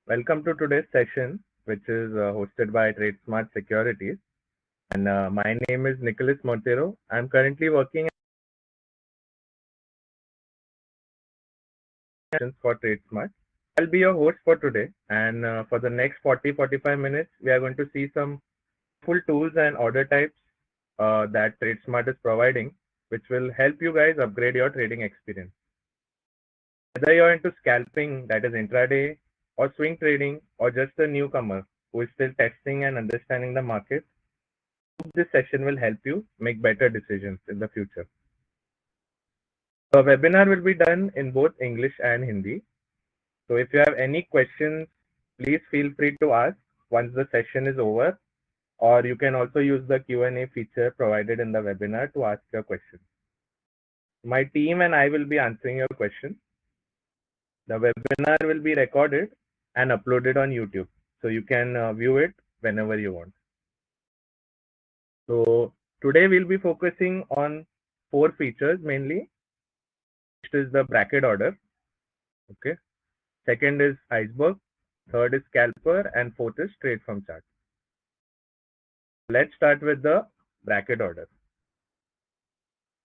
Welcome to today's session, which is hosted by TradeSmart Securities. And my name is Nicholas Monteiro. I'm currently working for TradeSmart. I'll be your host for today. And for the next 40-45 minutes, we are going to see some full tools and order types that TradeSmart is providing, which will help you guys upgrade your trading experience. Whether you're into scalping, that is intraday, or swing trading, or just a newcomer who is still testing and understanding the market, this session will help you make better decisions in the future. The webinar will be done in both English and Hindi. So if you have any questions, please feel free to ask once the session is over, or you can also use the Q&A feature provided in the webinar to ask your questions. My team and I will be answering your questions. The webinar will be recorded and uploaded on YouTube, so you can view it whenever you want. So today we'll be focusing on 4 features mainly. First is the bracket order. Okay. Second is Iceberg. Third is Scalper, and fourth is trade from chart. Let's start with the bracket order.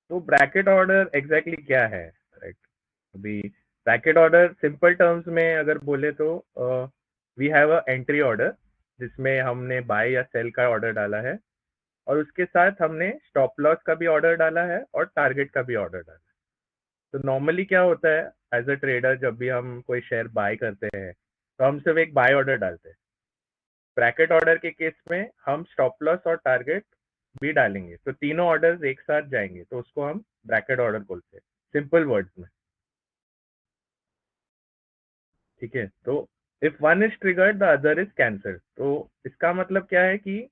तो bracket order exactly क्या है, right? अभी bracket order simple terms में अगर बोले तो we have a entry order जिसमें हमने बाय या सेल का ऑर्डर डाला है, और उसके साथ हमने स्टॉप लॉस का भी ऑर्डर डाला है और टारगेट का भी ऑर्डर डाला है. तो नॉर्मली क्या होता है, एज अ ट्रेडर जब भी हम कोई शेयर बाय करते हैं तो हम सिर्फ एक बाय ऑर्डर डालते हैं. ब्रैकेट ऑर्डर के केस में हम स्टॉप लॉस और टारगेट भी डालेंगे, तो तीनों ऑर्डर्स एक साथ जाएंगे, तो उसको हम ब्रैकेट ऑर्डर बोलते हैं सिंपल वर्ड्स में. ठीक है, तो if one is triggered the other is cancelled. तो इसका मतलब क्या है कि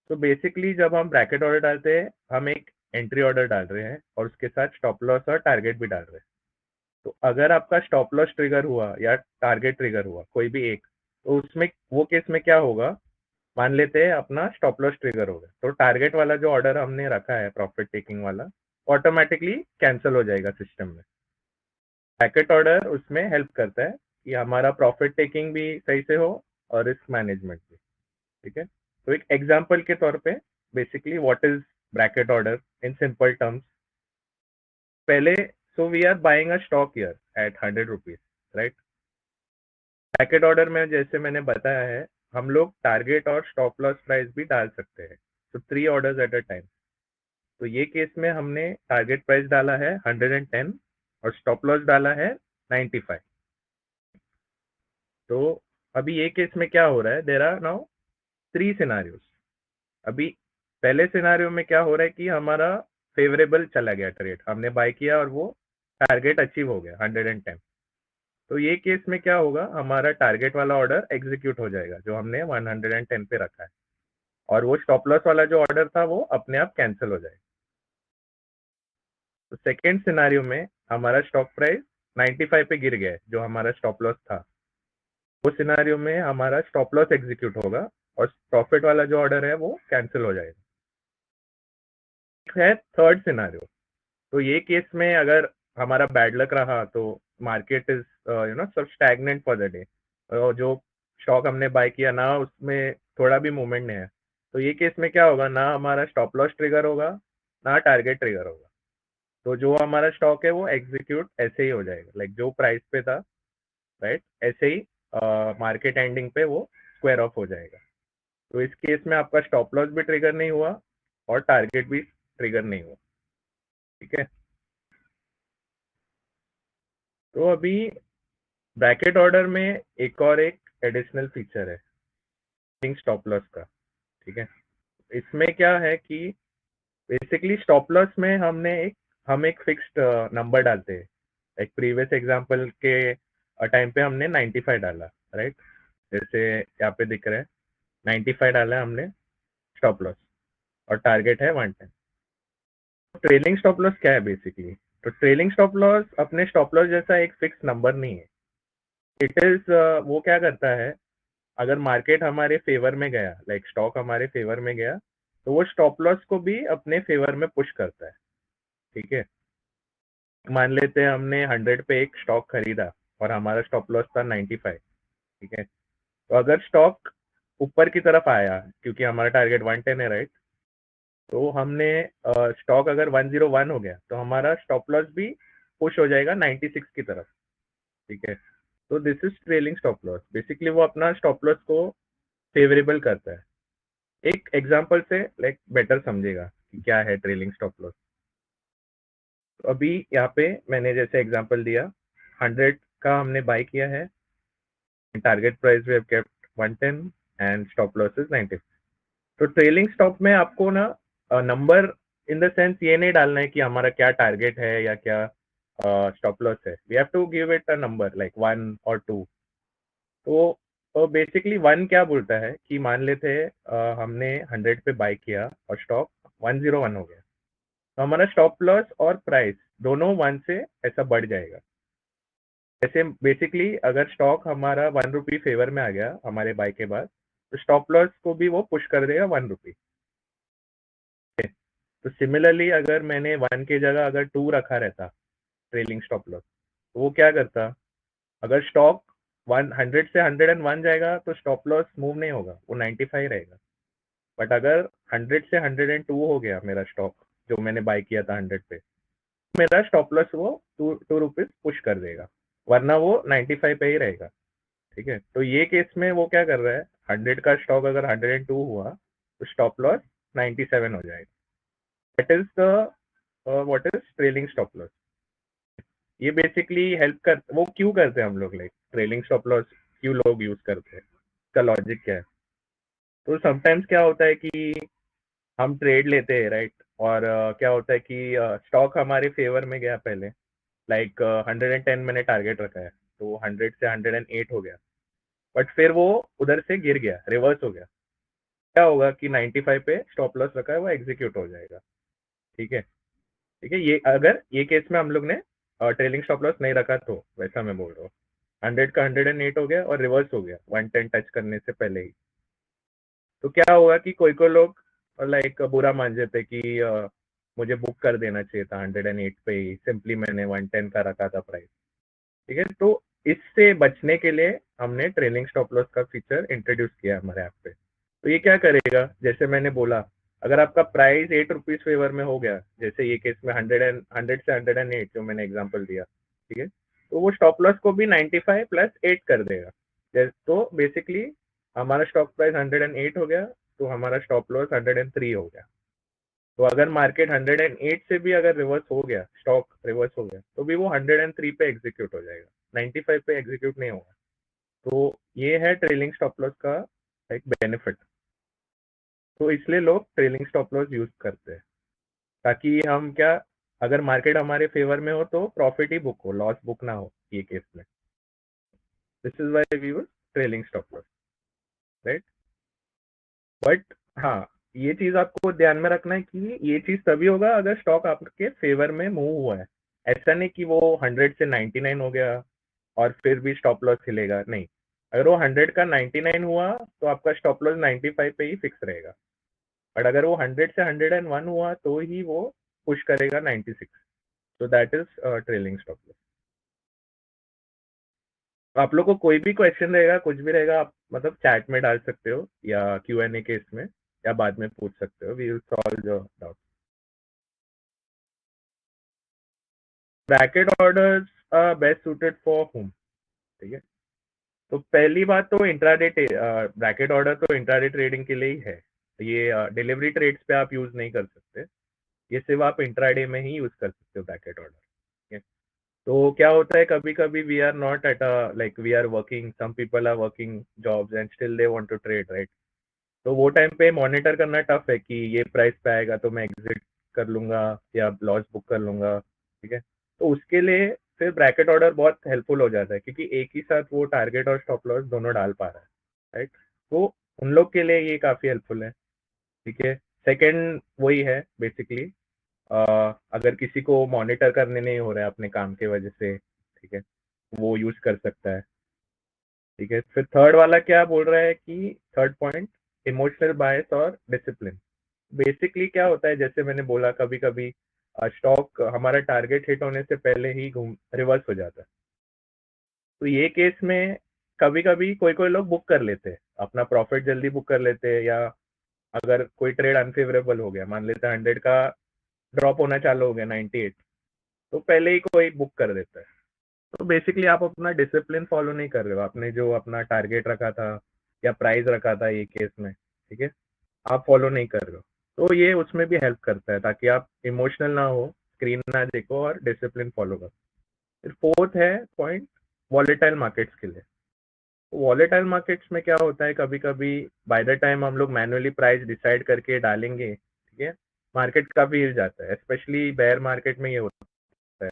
तो बेसिकली जब हम ब्रैकेट ऑर्डर डालते हैं हम एक एंट्री ऑर्डर डाल रहे हैं और उसके साथ स्टॉप लॉस और टारगेट भी डाल रहे हैं. तो अगर आपका स्टॉप लॉस ट्रिगर हुआ या टारगेट ट्रिगर हुआ कोई भी एक, तो उसमें वो केस में क्या होगा, मान लेते हैं अपना स्टॉप लॉस ट्रिगर हो गया, तो टारगेट वाला जो ऑर्डर हमने रखा है प्रॉफिट टेकिंग वाला ऑटोमेटिकली कैंसिल हो जाएगा सिस्टम में. ब्रैकेट ऑर्डर उसमें हेल्प करता है कि हमारा प्रॉफिट टेकिंग भी सही से हो और रिस्क मैनेजमेंट भी. ठीक है, तो एक एग्जांपल के तौर पे basically what is bracket order in simple terms. पहले so we are buying a stock here at 100 rupees, right? Bracket order में जैसे मैंने बताया है हम लोग टारगेट और स्टॉप लॉस प्राइस भी डाल सकते हैं, तो 3 ऑर्डर्स एट अ टाइम. तो ये केस में हमने टारगेट प्राइस डाला है 110 और स्टॉप लॉस डाला है 95. तो अभी ये केस में क्या हो रहा है, देयर आर नाउ 3 सिनारियोस. अभी पहले सिनारियो में क्या हो रहा है कि हमारा फेवरेबल चला गया ट्रेड, हमने बाय किया और वो टारगेट अचीव हो गया 110. तो ये केस में क्या होगा, हमारा टारगेट वाला ऑर्डर एग्जीक्यूट हो जाएगा जो हमने 110 पे रखा है, और वो स्टॉप लॉस वाला जो ऑर्डर था वो अपने आप कैंसिल हो जाएगा. तो सेकेंड सिनारियो में हमारा स्टॉक प्राइस 95 पे गिर गया है जो हमारा स्टॉप लॉस था. वो सिनारियो में हमारा स्टॉप लॉस एग्जीक्यूट होगा और प्रॉफिट वाला जो ऑर्डर है वो कैंसिल हो जाएगा. है थर्ड सिनारियो. तो ये केस में अगर हमारा बैड लक रहा तो मार्केट इज सब स्टैग्नेंट फॉर द डे, जो स्टॉक हमने बाय किया ना उसमें थोड़ा भी मूवमेंट नहीं है, तो ये केस में क्या होगा, ना हमारा स्टॉप लॉस ट्रिगर होगा ना टारगेट ट्रिगर होगा. तो जो हमारा स्टॉक है वो एग्जीक्यूट ऐसे ही हो जाएगा, लाइक जो प्राइस पे था, राइट, ऐसे ही मार्केट एंडिंग पे वो स्क्वायर ऑफ हो जाएगा. तो इस केस में आपका स्टॉप लॉस भी ट्रिगर नहीं हुआ और टारगेट भी ट्रिगर नहीं हुआ. ठीक है, तो अभी ब्रैकेट ऑर्डर में एक और एक एडिशनल फीचर है स्टॉप लॉस का. ठीक है, इसमें क्या है कि बेसिकली स्टॉप लॉस में हम एक फिक्स्ड नंबर डालते हैं. एक प्रीवियस एग्जांपल के टाइम पे हमने 95 डाला, राइट? जैसे यहाँ पे दिख रहा है 95 डाला है हमने स्टॉप लॉस और टारगेट है 110. ट्रेलिंग स्टॉप लॉस क्या है बेसिकली, तो ट्रेलिंग स्टॉप लॉस अपने स्टॉप लॉस जैसा एक फिक्स नंबर नहीं है. इट इज वो क्या करता है, अगर मार्केट हमारे फेवर में गया, लाइक स्टॉक हमारे फेवर में गया, तो वो स्टॉप लॉस को भी अपने फेवर में पुश करता है. ठीक है, मान लेते हैं हमने 100 पे एक स्टॉक खरीदा और हमारा स्टॉप लॉस था 95, ठीक है। तो अगर स्टॉक ऊपर की तरफ आया, क्योंकि हमारा टारगेट 110 है, राइट, तो हमने स्टॉक अगर 101 हो गया तो हमारा स्टॉप लॉस भी पुश हो जाएगा 96 की तरफ। ठीक है। तो this is trailing stop loss. Basically वो अपना स्टॉप लॉस को फेवरेबल करता है। एक एग्जांपल से लाइक बेटर समझेगा कि क्या है ट्रेलिंग स्टॉप लॉस। तो अभी यहाँ पे मैंने जैसे एग्जांपल दिया, 100 का हमने बाय किया है, target price we have kept 110 and stop loss is 90। तो ट्रेलिंग स्टॉप में आपको ना नंबर इन द सेंस ये नहीं डालना है कि हमारा क्या टारगेट है या क्या स्टॉप लॉस है। We have to give it a number like 1 और 2। तो बेसिकली 1 क्या बोलता है कि मान लेते हमने 100 पे बाय किया और स्टॉक 101 हो गया, तो हमारा स्टॉप लॉस और प्राइस दोनों 1 से ऐसा बढ़ जाएगा। जैसे बेसिकली अगर स्टॉक हमारा 1 रुपी फेवर में आ गया हमारे बाय के बाद, तो स्टॉप लॉस को भी वो पुश कर देगा 1 रुपी। तो सिमिलरली अगर मैंने 1 की जगह अगर 2 रखा रहता ट्रेलिंग स्टॉप लॉस, तो वो क्या करता, अगर स्टॉक 100 से 101 जाएगा तो स्टॉप लॉस मूव नहीं होगा, वो 95 रहेगा। बट अगर 100 से 102 हो गया मेरा स्टॉक, जो मैंने बाय किया था 100 पे, मेरा स्टॉप लॉस वो 2 रुपीज पुश कर देगा, वरना वो 95 पे ही रहेगा। ठीक है। तो ये केस में वो क्या कर रहा है, 100 का स्टॉक अगर 102 हुआ तो स्टॉप लॉस 97 हो जाएगा। That is the what is trailing stop loss. ये बेसिकली हेल्प कर, वो क्यों करते हैं हम लोग, लाइक ट्रेलिंग स्टॉप लॉस क्यों लोग यूज करते हैं, इसका लॉजिक क्या है। तो समटाइम्स क्या होता है कि हम ट्रेड लेते हैं, राइट, और क्या होता है कि स्टॉक हमारे फेवर में गया पहले, लाइक 110 मैंने टारगेट रखा है, तो 100 से 108 हो गया, बट फिर वो उधर से गिर गया, रिवर्स हो गया। क्या होगा कि 95 पे स्टॉप लॉस रखा है वो एग्जीक्यूट हो जाएगा। ठीक है। ठीक है, ये अगर ये केस में हम लोग ने ट्रेलिंग स्टॉप लॉस नहीं रखा तो वैसा मैं बोल रहा हूँ। 100 का 108 हो गया और रिवर्स हो गया 110 टच करने से पहले ही। तो क्या होगा कि कोई कोई लोग लाइक बुरा मान जाते कि मुझे बुक कर देना चाहिए था 108 पे ही, सिंपली मैंने 110 का रखा था प्राइस। ठीक है। तो इससे बचने के लिए हमने ट्रेलिंग स्टॉप लॉस का फीचर इंट्रोड्यूस किया हमारे ऐप पे। तो ये क्या करेगा, जैसे मैंने बोला, अगर आपका प्राइस 8 रुपीज फेवर में हो गया, जैसे ये केस में 100 से 108 जो मैंने एग्जांपल दिया, ठीक है, तो वो स्टॉप लॉस को भी 95 प्लस 8 कर देगा। तो बेसिकली हमारा स्टॉक प्राइस 108 हो गया, तो हमारा स्टॉप लॉस 103 हो गया। तो अगर मार्केट 108 से भी अगर रिवर्स हो गया, स्टॉक रिवर्स हो गया, तो भी वो 103 पे एग्जीक्यूट हो जाएगा, 95 पे एग्जीक्यूट नहीं होगा। तो ये है ट्रेलिंग स्टॉप लॉस का एक बेनिफिट। तो इसलिए लोग ट्रेलिंग स्टॉप लॉस यूज करते हैं, ताकि हम क्या, अगर मार्केट हमारे फेवर में हो तो प्रॉफिट ही बुक हो, लॉस बुक ना हो ये केस में। This is why we use trailing stop loss, right. But हाँ, ये चीज आपको ध्यान में रखना है कि ये चीज तभी होगा अगर स्टॉक आपके फेवर में मूव हुआ है। ऐसा नहीं कि वो 100 से 99 हो गया और फिर भी स्टॉप लॉस हिलेगा, नहीं। अगर वो 100 का 99 हुआ तो आपका स्टॉप लॉस 95 पे ही फिक्स रहेगा। बट अगर वो 100 से 101 हुआ तो ही वो पुश करेगा 96। तो that is trailing stop loss. आप लोग को कोई भी क्वेश्चन रहेगा, कुछ भी रहेगा, आप मतलब चैट में डाल सकते हो या Q&A के इसमें, या बाद में पूछ सकते हो, we will solve your doubt. Bracket orders best suited for home. ठीक है। तो पहली बात तो इंट्राडे ब्रैकेट ऑर्डर तो इंट्राडे ट्रेडिंग के लिए ही है। ये डिलीवरी ट्रेड्स पे आप यूज नहीं कर सकते, ये सिर्फ आप इंट्राडे में ही यूज कर सकते हो ब्रैकेट ऑर्डर। ठीक है। तो क्या होता है, कभी कभी we are not at like we are working, some people are working jobs and still they want to trade, right. तो वो टाइम पे मॉनिटर करना टफ है कि ये प्राइस पे आएगा तो मैं एग्जिट कर लूंगा या लॉस बुक कर लूंगा। ठीक है। तो उसके लिए फिर ब्रैकेट ऑर्डर बहुत हेल्पफुल हो जाता है, क्योंकि एक ही साथ वो टारगेट और स्टॉप लॉस दोनों डाल पा रहा है, राइट। तो उन लोग के लिए ये काफी हेल्पफुल है। ठीक है। सेकेंड वही है बेसिकली, अगर किसी को मॉनिटर करने नहीं हो रहा है अपने काम के वजह से, ठीक है, वो यूज कर सकता है। ठीक है। फिर थर्ड वाला क्या बोल रहा है कि थर्ड पॉइंट, इमोशनल बायस और डिसिप्लिन। बेसिकली क्या होता है, जैसे मैंने बोला, कभी कभी स्टॉक हमारा टारगेट हिट होने से पहले ही घूम रिवर्स हो जाता है। तो ये केस में कभी कभी कोई लोग बुक कर लेते हैं, अपना प्रॉफिट जल्दी बुक कर लेते हैं, या अगर कोई ट्रेड अनफेवरेबल हो गया, मान लेते हैं 100 का ड्रॉप होना चालू हो गया 98, तो पहले ही कोई बुक कर देता है। तो बेसिकली आप अपना डिसिप्लिन फॉलो नहीं कर रहे हो, आपने जो अपना टारगेट रखा था या प्राइस रखा था ये केस में, ठीक है, आप फॉलो नहीं कर रहे हो। तो ये उसमें भी हेल्प करता है, ताकि आप इमोशनल ना हो, स्क्रीन ना देखो और डिसिप्लिन फॉलो करो। फिर फोर्थ है पॉइंट, वॉलेटाइल मार्केट्स के लिए। वॉलेटाइल मार्केट्स में क्या होता है, कभी कभी बाय द टाइम हम लोग मैनुअली प्राइस डिसाइड करके डालेंगे, ठीक है, मार्केट काफी हिल जाता है। स्पेशली बेयर मार्केट में ये होता है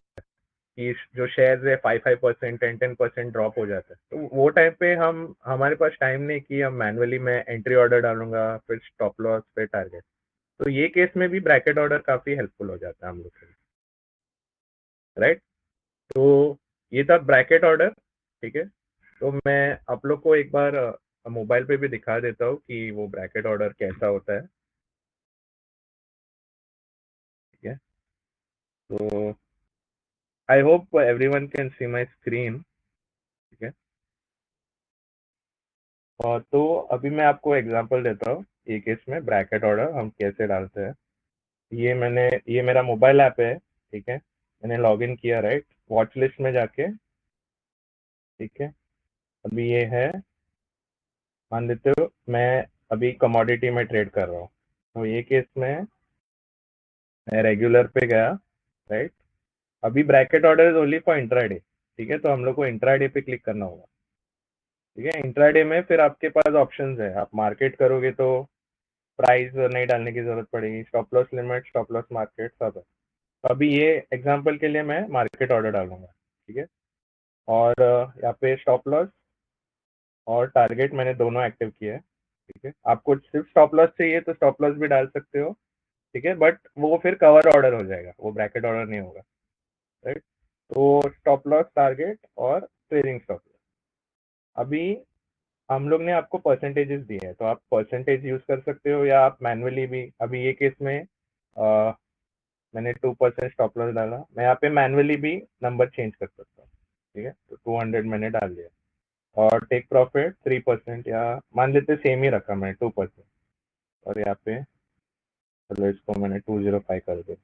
कि जो शेयर है 5% 10% ड्रॉप हो जाता है। तो वो टाइम पे हमारे पास टाइम नहीं कि हम मैनुअली मैं एंट्री ऑर्डर डालूंगा, फिर स्टॉप लॉस, फिर टारगेट। तो ये केस में भी ब्रैकेट ऑर्डर काफी हेल्पफुल हो जाता है हम लोग के लिए, राइट। तो ये था ब्रैकेट ऑर्डर, ठीक है। तो मैं आप लोग को एक बार मोबाइल पे भी दिखा देता हूँ कि वो ब्रैकेट ऑर्डर कैसा होता है, ठीक है। तो I hope everyone can see my screen, ठीक है। और तो अभी मैं आपको एग्जांपल देता हूँ, ये केस में ब्रैकेट ऑर्डर हम कैसे डालते हैं। ये मेरा मोबाइल ऐप है, ठीक है। मैंने लॉग इन किया, राइट, वॉच लिस्ट में जाके, ठीक है। अभी ये है, मान लेते हो मैं अभी कमोडिटी में ट्रेड कर रहा हूँ, तो ये केस में मैं रेगुलर पे गया, राइट। अभी bracket order is only for intraday, ठीक है। तो हम लोग को इंट्राडे पे क्लिक करना होगा, ठीक है। इंट्राडे में फिर आपके पास ऑप्शंस है, आप मार्केट करोगे तो प्राइस नहीं डालने की जरूरत पड़ेगी, stop loss limit, stop loss market सब है। तो अभी ये एग्जांपल के लिए मैं मार्केट ऑर्डर डालूंगा, ठीक है। और यहाँ पे स्टॉप लॉस और टारगेट मैंने दोनों एक्टिव किए हैं, ठीक है। आपको सिर्फ स्टॉप लॉस चाहिए तो स्टॉप लॉस भी डाल सकते हो, ठीक है, बट वो फिर कवर ऑर्डर हो जाएगा, वो ब्रैकेट ऑर्डर नहीं होगा, राइट। तो स्टॉप लॉस, टारगेट और ट्रेलिंग स्टॉप लॉस। अभी हम लोग ने आपको परसेंटेजेस दिए हैं, तो आप परसेंटेज यूज कर सकते हो, या आप मैनुअली भी, अभी ये केस में मैंने 2% स्टॉप लॉस डाला, मैं यहाँ पे मैनुअली भी नंबर चेंज कर सकता हूँ, ठीक है। तो 200 मैंने डाल दिया, और टेक प्रॉफिट 3%, या मान लेते सेम ही रखा मैं 2%, और यहाँ पे चलो इसको मैंने 205 कर दिया,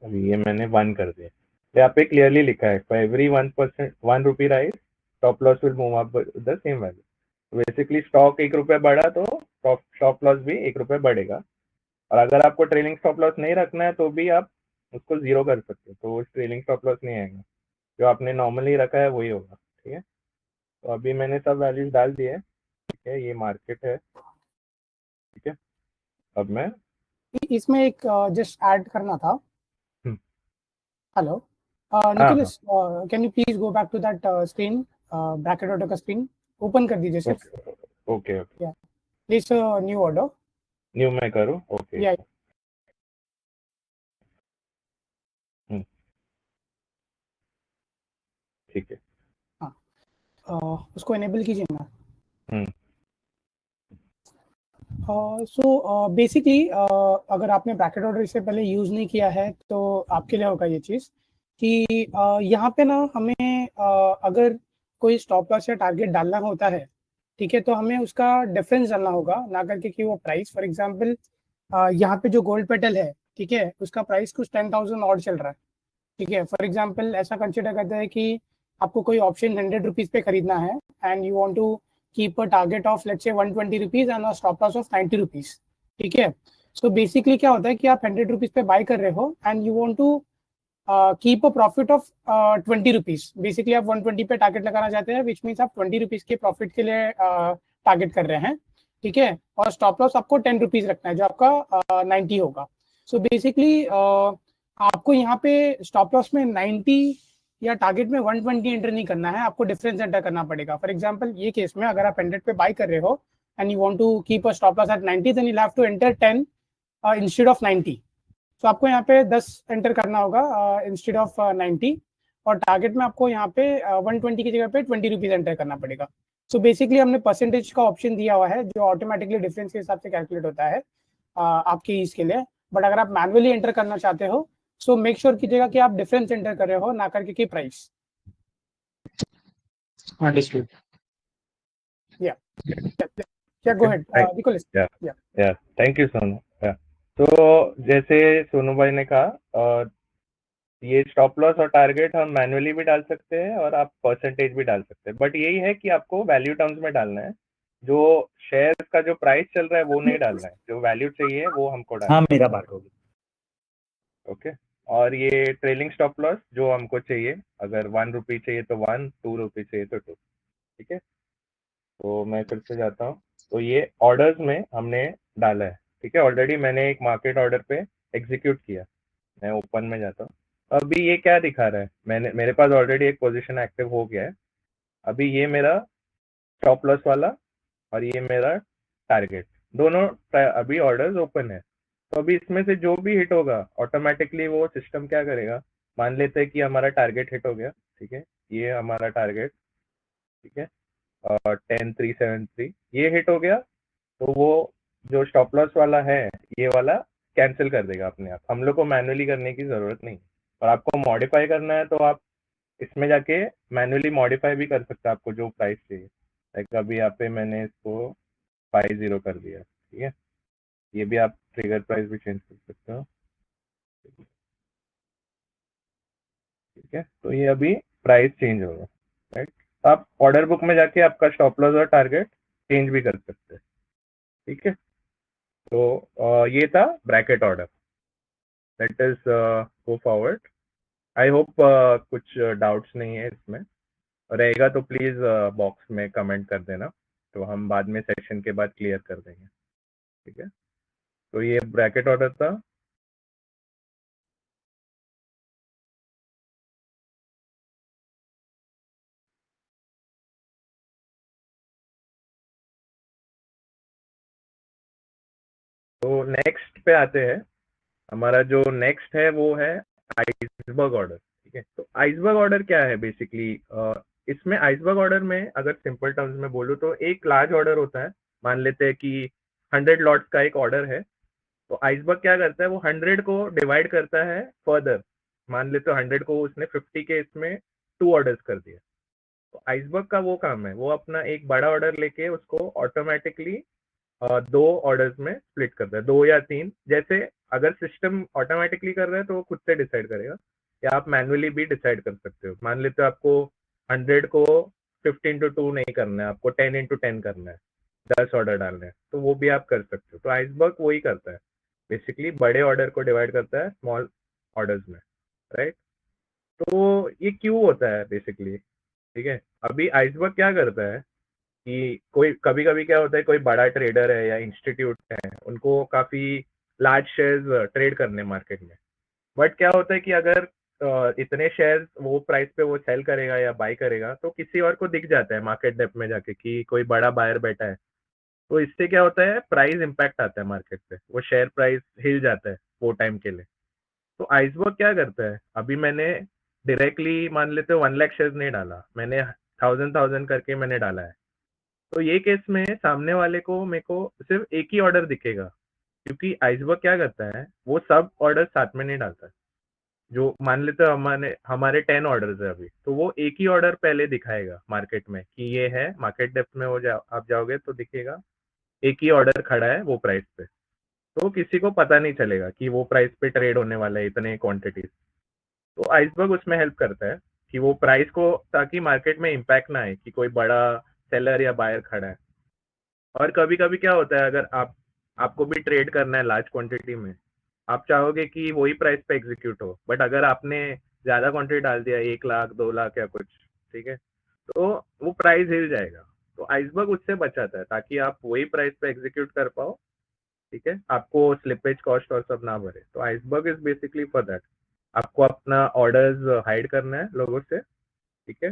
अभी ये मैंने 1 कर दिया। तो यहाँ पे क्लियरली लिखा है, for every 1% 1 rupee rise, stop loss will move up the same value. Basically stock 1 रुपया बढ़ा तो स्टॉप लॉस भी 1 रुपया बढ़ेगा, और अगर आपको ट्रेलिंग स्टॉप लॉस नहीं रखना है तो भी आप उसको 0 कर सकते हो, तो ट्रेलिंग स्टॉप लॉस नहीं आएगा, जो आपने नॉर्मली रखा है वही होगा, ठीक है। तो अभी मैंने सब वैल्यूज डाल दिए, ठीक है। ये मार्केट है, ठीक है। अब मैं इसमें एक जस्ट ऐड करना था। हेलो हाँ Nicholas, can you please go back to that screen, bracket order का स्क्रीन ओपन कर दीजिए सिर्फ। Okay okay, please new order, new मैं करूँ, ओके। या ठीक है, हाँ, उसको एनेबल कीजिए ना। हम्म, सो बेसिकली अगर आपने ब्रैकेट ऑर्डर इससे पहले यूज़ नहीं किया है तो आपके लिए होगा ये चीज़ कि यहाँ पे ना हमें अगर कोई स्टॉप लॉस या टारगेट डालना होता है, ठीक है, तो हमें उसका डिफरेंस डालना होगा, ना करके कि वो प्राइस। फॉर एग्जांपल यहाँ पे जो गोल्ड पेटल है, ठीक है, उसका प्राइस कुछ 10,000 और चल रहा है, ठीक है। फॉर एग्जांपल ऐसा कंसिडर करते हैं कि आपको कोई ऑप्शन 100 रुपीज़ पे खरीदना है and you want to keep a target of let's say 120 rupees and a stop loss of 90 rupees, ठीक है। सो बेसिकली क्या होता है कि आप 100 रुपीज़ पे बाय कर रहे हो and you want to keep a profit of 20 rupees. Basically आप 120 पे टारगेट लगाना चाहते हैं, विच मीन्स आप 20 रुपीज़ के प्रॉफिट के लिए टारगेट कर रहे हैं, ठीक है। और स्टॉप लॉस आपको 10 रुपीज़ रखना है, जो आपका 90 होगा। सो बेसिकली आपको यहाँ पे स्टॉप लॉस में 90 या टारगेट में 120 एंटर नहीं करना है, आपको डिफरेंस एंटर करना पड़ेगा। फॉर एग्जांपल ये केस में अगर आप 100 पे बाय कर रहे हो and you want to keep a stop loss at 90, then you have to enter 10 instead of 90। तो आपको यहाँ पे 10 एंटर करना होगा इंस्टेड ऑफ 90, और टारगेट में आपको यहाँ पे 120 की जगह पे 20 रुपीज़ एंटर करना पड़ेगा। सो बेसिकली हमने परसेंटेज का ऑप्शन दिया हुआ है जो ऑटोमेटिकली डिफरेंस के हिसाब से कैलकुलेट होता है आपके ईज के लिए। बट अगर आप मैनुअली एंटर करना चाहते हो सो मेक श्योर कीजिएगा कि आप डिफरेंस एंटर कर रहे हो, ना करके कि price. Understood. Yeah, go ahead, Nicholas. या थैंक यू सोनू। तो जैसे सोनू भाई ने कहा, ये स्टॉप लॉस और टारगेट हम मैन्युअली भी डाल सकते हैं और आप परसेंटेज भी डाल सकते हैं, बट यही है कि आपको वैल्यू टर्म्स में डालना है। जो शेयर्स का जो प्राइस चल रहा है वो नहीं डालना है, जो वैल्यू चाहिए वो हमको डालना है। मेरा बात होगी। ओके। और ये ट्रेलिंग स्टॉप लॉस जो हमको चाहिए, अगर 1 रुपी चाहिए तो 1, 2 रुपी चाहिए तो 2। ठीक है, तो मैं फिर से जाता हूँ। तो ये ऑर्डर्स में हमने डाला है। ठीक है, ऑलरेडी मैंने एक मार्केट ऑर्डर पे एग्जीक्यूट किया। मैं ओपन में जाता हूँ। अभी ये क्या दिखा रहा है, मेरे पास ऑलरेडी एक पोजीशन एक्टिव हो गया है। अभी ये मेरा स्टॉप लॉस वाला और ये मेरा टारगेट, दोनों अभी ऑर्डर्स ओपन है। तो अभी इसमें से जो भी हिट होगा ऑटोमेटिकली वो सिस्टम क्या करेगा, मान लेते हैं कि हमारा टारगेट हिट हो गया। ठीक है, ये हमारा टारगेट, ठीक है, 10,373 ये हिट हो गया, तो वो जो स्टॉप लॉस वाला है ये वाला कैंसिल कर देगा अपने आप। हम लोग को मैन्युअली करने की जरूरत नहीं। और आपको मॉडिफाई करना है तो आप इसमें जाके मैन्युअली मॉडिफाई भी कर सकते हैं, आपको जो प्राइस चाहिए। लाइक अभी यहाँ पे मैंने इसको 50 कर दिया। ठीक है, ये भी आप ट्रिगर प्राइस भी चेंज कर सकते हो। ठीक है, तो ये अभी प्राइस चेंज होगा, राइट। तो आप ऑर्डर बुक में जाके आपका स्टॉप लॉस और टारगेट चेंज भी कर सकते हैं। ठीक है, तो ये था bracket order. Let us go forward. I hope कुछ डाउट्स नहीं है इसमें, रहेगा तो प्लीज बॉक्स में कमेंट कर देना, तो हम बाद में सेशन के बाद क्लियर कर देंगे। ठीक है, तो ये ब्रैकेट ऑर्डर था। तो नेक्स्ट पे आते हैं। हमारा जो नेक्स्ट है वो है आइसबर्ग ऑर्डर। ठीक है, तो आइसबर्ग ऑर्डर क्या है बेसिकली, इसमें आइसबर्ग ऑर्डर में अगर सिंपल टर्म्स में बोलूँ तो एक लार्ज ऑर्डर होता है। मान लेते हैं कि 100 लॉट्स का एक ऑर्डर है। तो आइसबर्ग क्या करता है, वो 100 को डिवाइड करता है फर्दर। मान लेते हो 100 को उसने 50 के इसमें 2 ऑर्डर्स कर दिया। तो आइसबर्ग का वो काम है, वो अपना एक बड़ा ऑर्डर लेके उसको ऑटोमेटिकली 2 ऑर्डर्स में स्प्लिट करता है, 2 या 3। जैसे अगर सिस्टम ऑटोमेटिकली कर रहा है तो वो खुद से डिसाइड करेगा, या आप मैनुअली भी डिसाइड कर सकते हो। मान लेते हो आपको 100 को 15x2 नहीं करना है, आपको 10x10 करना है, 10 ऑर्डर डालने हैं, तो वो भी आप कर सकते हो। तो आइसबर्ग वही करता है, बेसिकली बड़े ऑर्डर को डिवाइड करता है स्मॉल ऑर्डर्स में, राइट। तो ये क्यों होता है बेसिकली, ठीक है। अभी आइसबर्ग क्या करता है कि कोई कभी कभी क्या होता है, कोई बड़ा ट्रेडर है या इंस्टीट्यूट है, उनको काफी लार्ज शेयर्स ट्रेड करने मार्केट में। बट क्या होता है कि अगर इतने शेयर्स वो प्राइस पे वो सेल करेगा या बाय करेगा, तो किसी और को दिख जाता है मार्केट डेप्थ में जाके कि कोई बड़ा बायर बैठा है। तो इससे क्या होता है, प्राइस इंपैक्ट आता है मार्केट पे, वो शेयर प्राइस हिल जाता है वो टाइम के लिए। तो आइसबर्ग क्या करता है, अभी मैंने डायरेक्टली मान लेते हो 1 लाख शेयर नहीं डाला, मैंने 1000 करके मैंने डाला है। तो ये केस में सामने वाले को मेरे को सिर्फ एक ही ऑर्डर दिखेगा, क्योंकि आइसबर्ग क्या करता है, वो सब ऑर्डर साथ में नहीं डालता है। जो मान लेते हो हमारे हमारे 10 ऑर्डर्स है अभी, तो वो एक ही ऑर्डर पहले दिखाएगा मार्केट में कि ये है। मार्केट डेप्थ में आप जाओगे तो दिखेगा एक ही ऑर्डर खड़ा है वो प्राइस पे। तो किसी को पता नहीं चलेगा कि वो प्राइस पे ट्रेड होने वाला है इतने क्वांटिटीज। तो आइसबर्ग उसमें हेल्प करता है कि वो प्राइस को, ताकि मार्केट में इम्पैक्ट ना आए कि कोई बड़ा सेलर या बायर खड़ा है। और कभी कभी क्या होता है, अगर आपको भी ट्रेड करना है लार्ज क्वांटिटी में, आप चाहोगे कि वही प्राइस पे एग्जीक्यूट हो, बट अगर आपने ज्यादा क्वांटिटी डाल दिया, 1 लाख 2 लाख या कुछ, ठीक है, तो वो प्राइस हिल जाएगा। तो आइसबर्ग उससे बचाता है ताकि आप वही प्राइस पे एग्जीक्यूट कर पाओ। ठीक है, आपको स्लिपेज कॉस्ट और सब ना भरे। तो iceberg is basically for that, आपको अपना ऑर्डर्स हाइड करना है लोगों से। ठीक है,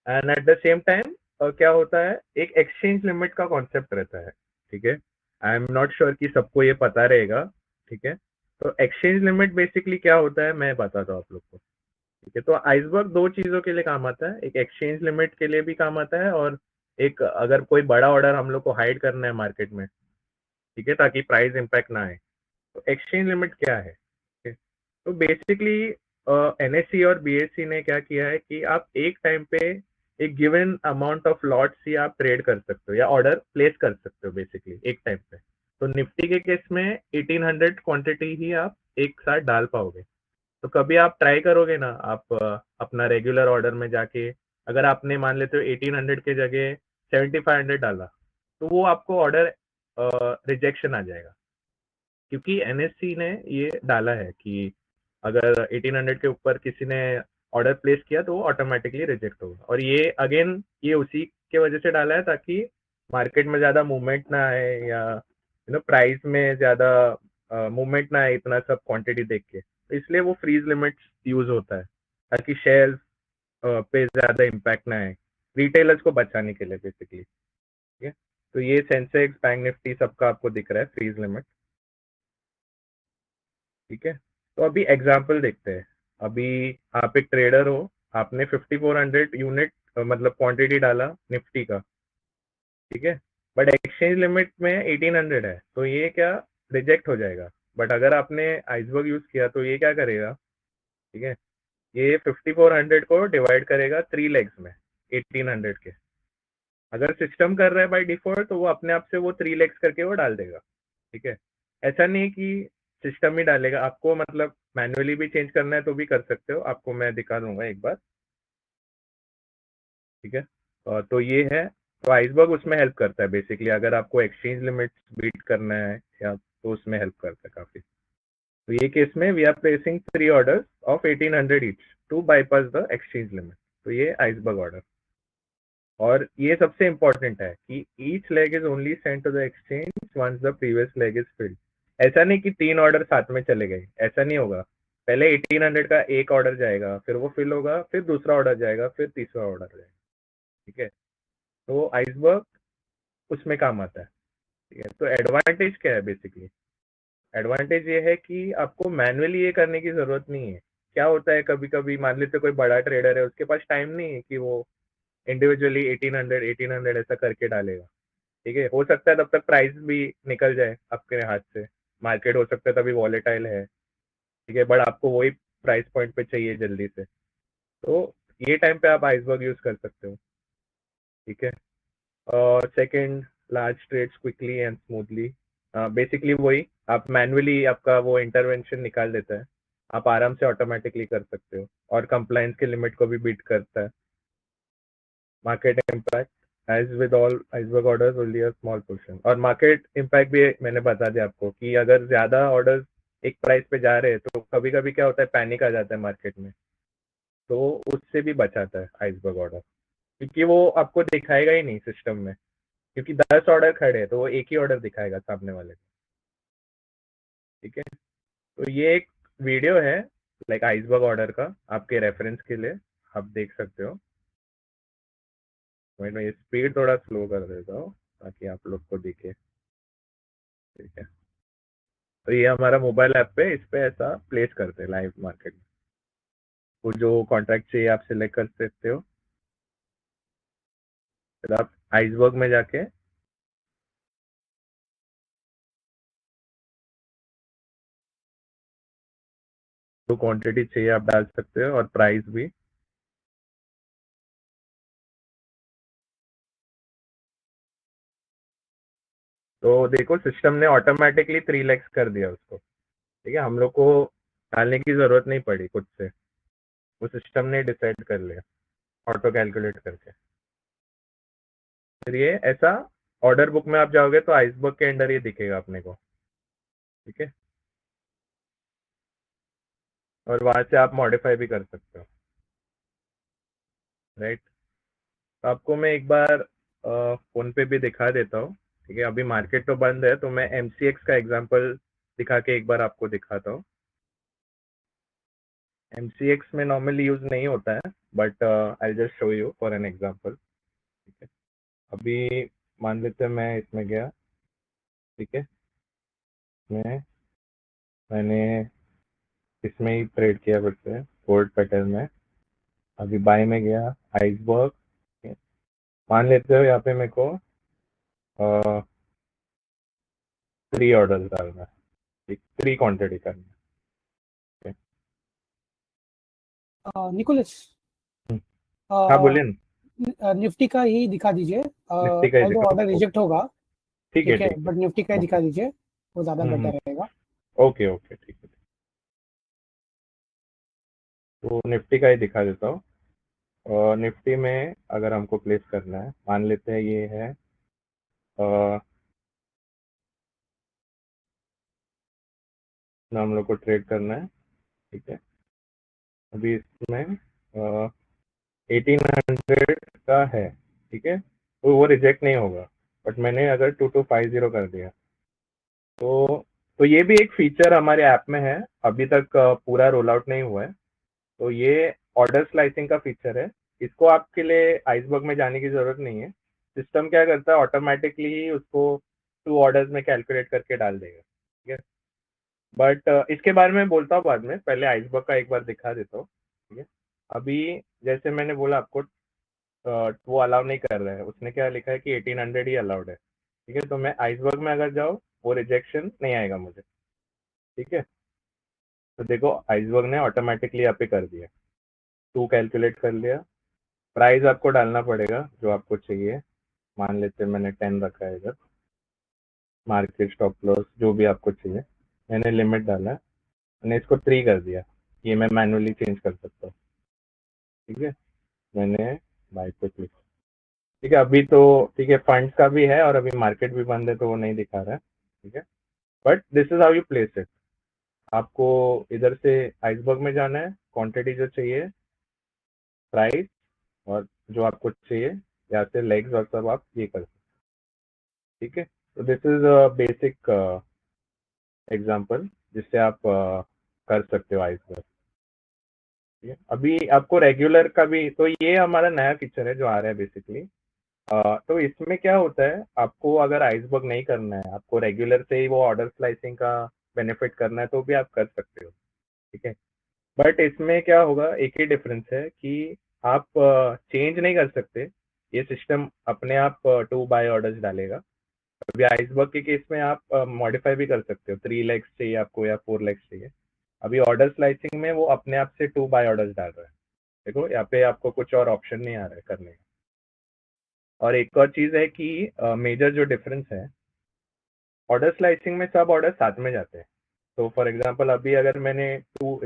and at the same time क्या होता है, एक एक्सचेंज लिमिट का कॉन्सेप्ट रहता है। ठीक है, आई एम नॉट श्योर कि सबको ये पता रहेगा। ठीक है, तो एक्सचेंज लिमिट बेसिकली क्या होता है मैं बताता हूँ आप लोग को। ठीक है, तो आइसबर्ग 2 चीजों के लिए काम आता है, एक एक्सचेंज लिमिट के लिए भी काम आता है, और एक अगर कोई बड़ा ऑर्डर हम लोग को हाइड करना है मार्केट में, ठीक है, ताकि प्राइस इम्पैक्ट ना आए। तो एक्सचेंज लिमिट क्या है, ठीक है? तो बेसिकली एनएससी और बीएससी ने क्या किया है कि आप एक टाइम पे एक गिवन अमाउंट ऑफ लॉट्स ही आप ट्रेड कर सकते हो या ऑर्डर प्लेस कर सकते हो बेसिकली एक टाइम पे। तो निफ्टी के केस में 1800 क्वांटिटी ही आप एक साथ डाल पाओगे। तो कभी आप ट्राई करोगे ना, आप अपना रेगुलर ऑर्डर में जाके अगर आपने मान लेते हो 1800 के जगह 7500 डाला, तो वो आपको ऑर्डर रिजेक्शन आ जाएगा, क्योंकि एनएससी ने ये डाला है कि अगर 1800 के ऊपर किसी ने ऑर्डर प्लेस किया तो वो ऑटोमेटिकली रिजेक्ट होगा। और ये अगेन ये उसी के वजह से डाला है ताकि मार्केट में ज़्यादा मूवमेंट ना आए, या प्राइस में ज़्यादा मूवमेंट ना आए इतना सब क्वांटिटी देख के, तो इसलिए वो फ्रीज लिमिट्स यूज होता है ताकि शेयर्स पे ज़्यादा इम्पैक्ट ना आए, रिटेलर्स को बचाने के लिए बेसिकली। ठीक है, तो ये सेंसेक्स बैंक निफ्टी सबका आपको दिख रहा है फ्रीज लिमिट। ठीक है, तो अभी एग्जाम्पल देखते हैं। अभी आप एक ट्रेडर हो, आपने 5400 यूनिट मतलब क्वांटिटी डाला निफ्टी का, ठीक है, बट एक्सचेंज लिमिट में 1800 है, तो ये क्या रिजेक्ट हो जाएगा। बट अगर आपने आइसबर्ग यूज किया तो ये क्या करेगा, ठीक है, ये 5400 को डिवाइड करेगा 3 लेग्स में 1800 के। अगर सिस्टम कर रहा है बाय डिफॉल्ट तो वो अपने आप से वो 3 लेग्स करके वो डाल देगा। ठीक है, ऐसा नहीं कि सिस्टम ही डालेगा, आपको मतलब मैन्युअली भी चेंज करना है तो भी कर सकते हो, आपको मैं दिखा दूंगा एक बार। ठीक है, तो ये है, तो आइसबर्ग उसमें हेल्प करता है बेसिकली, अगर आपको एक्सचेंज लिमिट बीट करना है या तो उसमें हेल्प करता है काफी। तो ये केस में we are placing 3 orders of 1800 each to bypass the exchange limit. तो ये आइसबर्ग ऑर्डर, और ये सबसे इंपॉर्टेंट है कि each leg is only sent to the exchange once the previous leg is filled. ऐसा नहीं कि 3 ऑर्डर साथ में चले गए, ऐसा नहीं होगा। पहले 1800 का एक ऑर्डर जाएगा, फिर वो फिल होगा, फिर दूसरा ऑर्डर जाएगा, फिर तीसरा ऑर्डर जाएगा। ठीक है, तो आइसबर्ग उसमें काम आता है। ठीक है, तो एडवांटेज क्या है बेसिकली, एडवांटेज ये है कि आपको मैनुअली ये करने की जरूरत नहीं है। क्या होता है कभी कभी मान लेते कोई बड़ा ट्रेडर है, उसके पास टाइम नहीं है कि वो इंडिविजुअली 1800 ऐसा करके डालेगा। ठीक है, हो सकता है तब तक प्राइस भी निकल जाए आपके हाथ से, मार्केट हो सकता है तभी वॉलेटाइल है। ठीक है, बट आपको वही प्राइस पॉइंट पे चाहिए जल्दी से, तो ये टाइम पे आप आइसबर्ग यूज कर सकते हो। ठीक है, और second, large trades quickly and smoothly. Basically वही, आप मैनुअली आपका वो इंटरवेंशन निकाल देता है, आप आराम से ऑटोमेटिकली कर सकते हो, और कंप्लायंस के लिमिट को भी बीट करता है। Market impact, as with all iceberg orders only a small portion. और मार्केट इम्पैक्ट भी मैंने बता दिया आपको कि अगर ज्यादा ऑर्डर्स एक प्राइस पे जा रहे हैं तो कभी कभी क्या होता है, पैनिक आ जाता है मार्केट में, तो उससे भी बचाता है आइसबर्ग ऑर्डर, क्योंकि वो आपको दिखाएगा ही नहीं सिस्टम में, क्योंकि 10 ऑर्डर खड़े हैं तो वो एक ही ऑर्डर दिखाएगा सामने वाले को। ठीक है, तो ये एक वीडियो है लाइक आइसबर्ग ऑर्डर का, आपके रेफरेंस के लिए आप देख सकते हो। मैं ये स्पीड थोड़ा स्लो कर देता हूँ ताकि आप लोग को दिखे। ठीक है, तो ये हमारा मोबाइल ऐप पे, इस पे ऐसा प्लेस करते हैं लाइव मार्केट में, वो जो कॉन्ट्रैक्ट चाहिए आप सिलेक्ट कर सकते हो, फिर आप आइसबर्ग में जाके जो क्वांटिटी चाहिए आप डाल सकते हो और प्राइस भी। तो देखो सिस्टम ने ऑटोमेटिकली 3 लैक्स कर दिया उसको। ठीक है, हम लोग को डालने की जरूरत नहीं पड़ी खुद से, वो सिस्टम ने डिसाइड कर लिया ऑटो कैलकुलेट करके। फिर ये ऐसा ऑर्डर बुक में आप जाओगे तो आइसबर्ग के अंडर ये दिखेगा अपने को। ठीक है, और वहां से आप मॉडिफाई भी कर सकते हो, राइट। तो आपको मैं एक बार फोन पे भी दिखा देता हूँ। ठीक है, अभी मार्केट तो बंद है तो मैं एमसीएक्स का एग्जांपल दिखा के एक बार आपको दिखाता हूँ। एमसीएक्स में नॉर्मली यूज नहीं होता है, but I just show you for an example. ठीक है, अभी मान लेते हैं मैं इसमें गया। ठीक है, मैंने इसमें ही ट्रेड किया फिर से गोल्ड पैटर्न में। अभी बाय में गया आइसबर्ग। मान लेते हो यहाँ पे मेरे को 3 ऑर्डर डालना है, 3 क्वांटिटी करना है। निकोलस, हाँ बोलिए ना। निफ्टी का ही दिखा दीजिए, निफ्टी का ही ऑल्दो दिखाओ। ऑर्डर रिजेक्ट होगा, ठीक है ठीक है, ठीक है। बट निफ्टी का ही दिखा दीजिए, वो ज़्यादा हम्म, बेटर रहेगा। ओके ओके ठीक है। तो निफ्टी का ही दिखा देता हूँ। और निफ्टी में अगर हमको प्लेस करना है, मान लेते हैं ये है ना, हम लोग को ट्रेड करना है, ठीक है। अभी इसमें 1800 का है, ठीक है, तो वो रिजेक्ट नहीं होगा। बट मैंने अगर 2250 कर दिया तो ये भी एक फीचर हमारे ऐप में है, अभी तक पूरा रोल आउट नहीं हुआ है। तो ये ऑर्डर स्लाइसिंग का फीचर है। इसको आपके लिए आइसबर्ग में जाने की जरूरत नहीं है। सिस्टम क्या करता है, ऑटोमेटिकली ही उसको 2 ऑर्डर्स में कैलकुलेट करके डाल देगा, ठीक है। बट इसके बारे में बोलता हूँ बाद में, पहले आइसबर्ग का एक बार दिखा देता हूँ, ठीक है। अभी जैसे मैंने बोला आपको, वो अलाउ नहीं कर रहा है, उसने क्या लिखा है कि 1800 ही अलाउड है, ठीक है। तो मैं आइसबर्ग में अगर जाऊँ, वो रिजेक्शन नहीं आएगा मुझे, ठीक है। तो देखो आइसबर्ग ने ऑटोमेटिकली यहाँ पे कर दिया, 2 कैलकुलेट कर लिया। प्राइस आपको डालना पड़ेगा जो आपको चाहिए, मान लेते हैं मैंने 10 रखा है इधर, मार्केट स्टॉप लॉस जो भी आपको चाहिए। मैंने लिमिट डाला है, मैंने इसको 3 कर दिया, ये मैं मैनुअली चेंज कर सकता हूँ, ठीक है। मैंने बाय पे क्लिक, ठीक है। अभी तो ठीक है, फंड्स का भी है और अभी मार्केट भी बंद है तो वो नहीं दिखा रहा है, ठीक है। But this is how you place it. आपको इधर से आइसबर्ग में जाना है, क्वांटिटी जो चाहिए, प्राइस, और जो आपको चाहिए, या फिर लेग्स और सब आप ये कर सकते, ठीक है। तो दिस इज बेसिक एग्जांपल जिससे आप कर सकते हो आइसबर्ग, ठीक है। अभी आपको रेगुलर का भी, तो ये हमारा नया फीचर है जो आ रहा है बेसिकली। तो इसमें क्या होता है, आपको अगर आइसबर्ग नहीं करना है, आपको रेगुलर से ही वो ऑर्डर स्लाइसिंग का बेनिफिट करना है, तो भी आप कर सकते हो, ठीक है। बट इसमें क्या होगा, एक ही डिफरेंस है कि आप चेंज नहीं कर सकते, ये सिस्टम अपने आप 2 बाय ऑर्डर्स डालेगा। अभी आइसबर्ग के केस में आप मॉडिफाई भी कर सकते हो, 3 लेग्स चाहिए आपको या 4 लेग्स चाहिए। अभी ऑर्डर स्लाइसिंग में वो अपने आप से 2 बाय ऑर्डर्स डाल रहा है। देखो यहाँ पे आपको कुछ और ऑप्शन नहीं आ रहा है करने का। और एक और चीज है कि मेजर जो डिफरेंस है, ऑर्डर स्लाइसिंग में सब ऑर्डर साथ में जाते हैं। तो फॉर एग्जांपल अभी अगर मैंने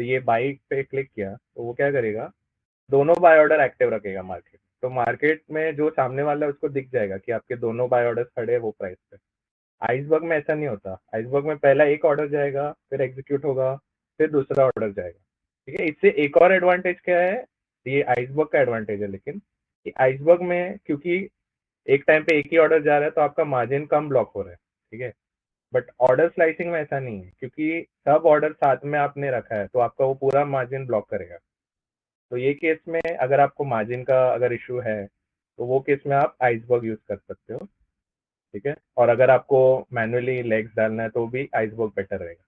ये बाई पे क्लिक किया तो वो क्या करेगा, दोनों बाय ऑर्डर एक्टिव रखेगा मार्केट। तो मार्केट में जो सामने वाला है उसको दिख जाएगा कि आपके दोनों बाय ऑर्डर खड़े हैं वो प्राइस पे। आइसबर्ग में ऐसा नहीं होता, आइसबर्ग में पहला एक ऑर्डर जाएगा, फिर एग्जीक्यूट होगा, फिर दूसरा ऑर्डर जाएगा, ठीक है। इससे एक और एडवांटेज क्या है, ये आइसबर्ग का एडवांटेज है, लेकिन आइसबर्ग में क्योंकि एक टाइम पे एक ही ऑर्डर जा रहा है तो आपका मार्जिन कम ब्लॉक हो रहा है, ठीक है। बट ऑर्डर स्लाइसिंग में ऐसा नहीं है, क्योंकि सब ऑर्डर साथ में आपने रखा है तो आपका वो पूरा मार्जिन ब्लॉक करेगा। तो ये केस में अगर आपको मार्जिन का अगर इशू है, तो वो केस में आप आइसबर्ग यूज कर सकते हो, ठीक है। और अगर आपको मैनुअली लेग्स डालना है तो भी आइसबर्ग बेटर रहेगा।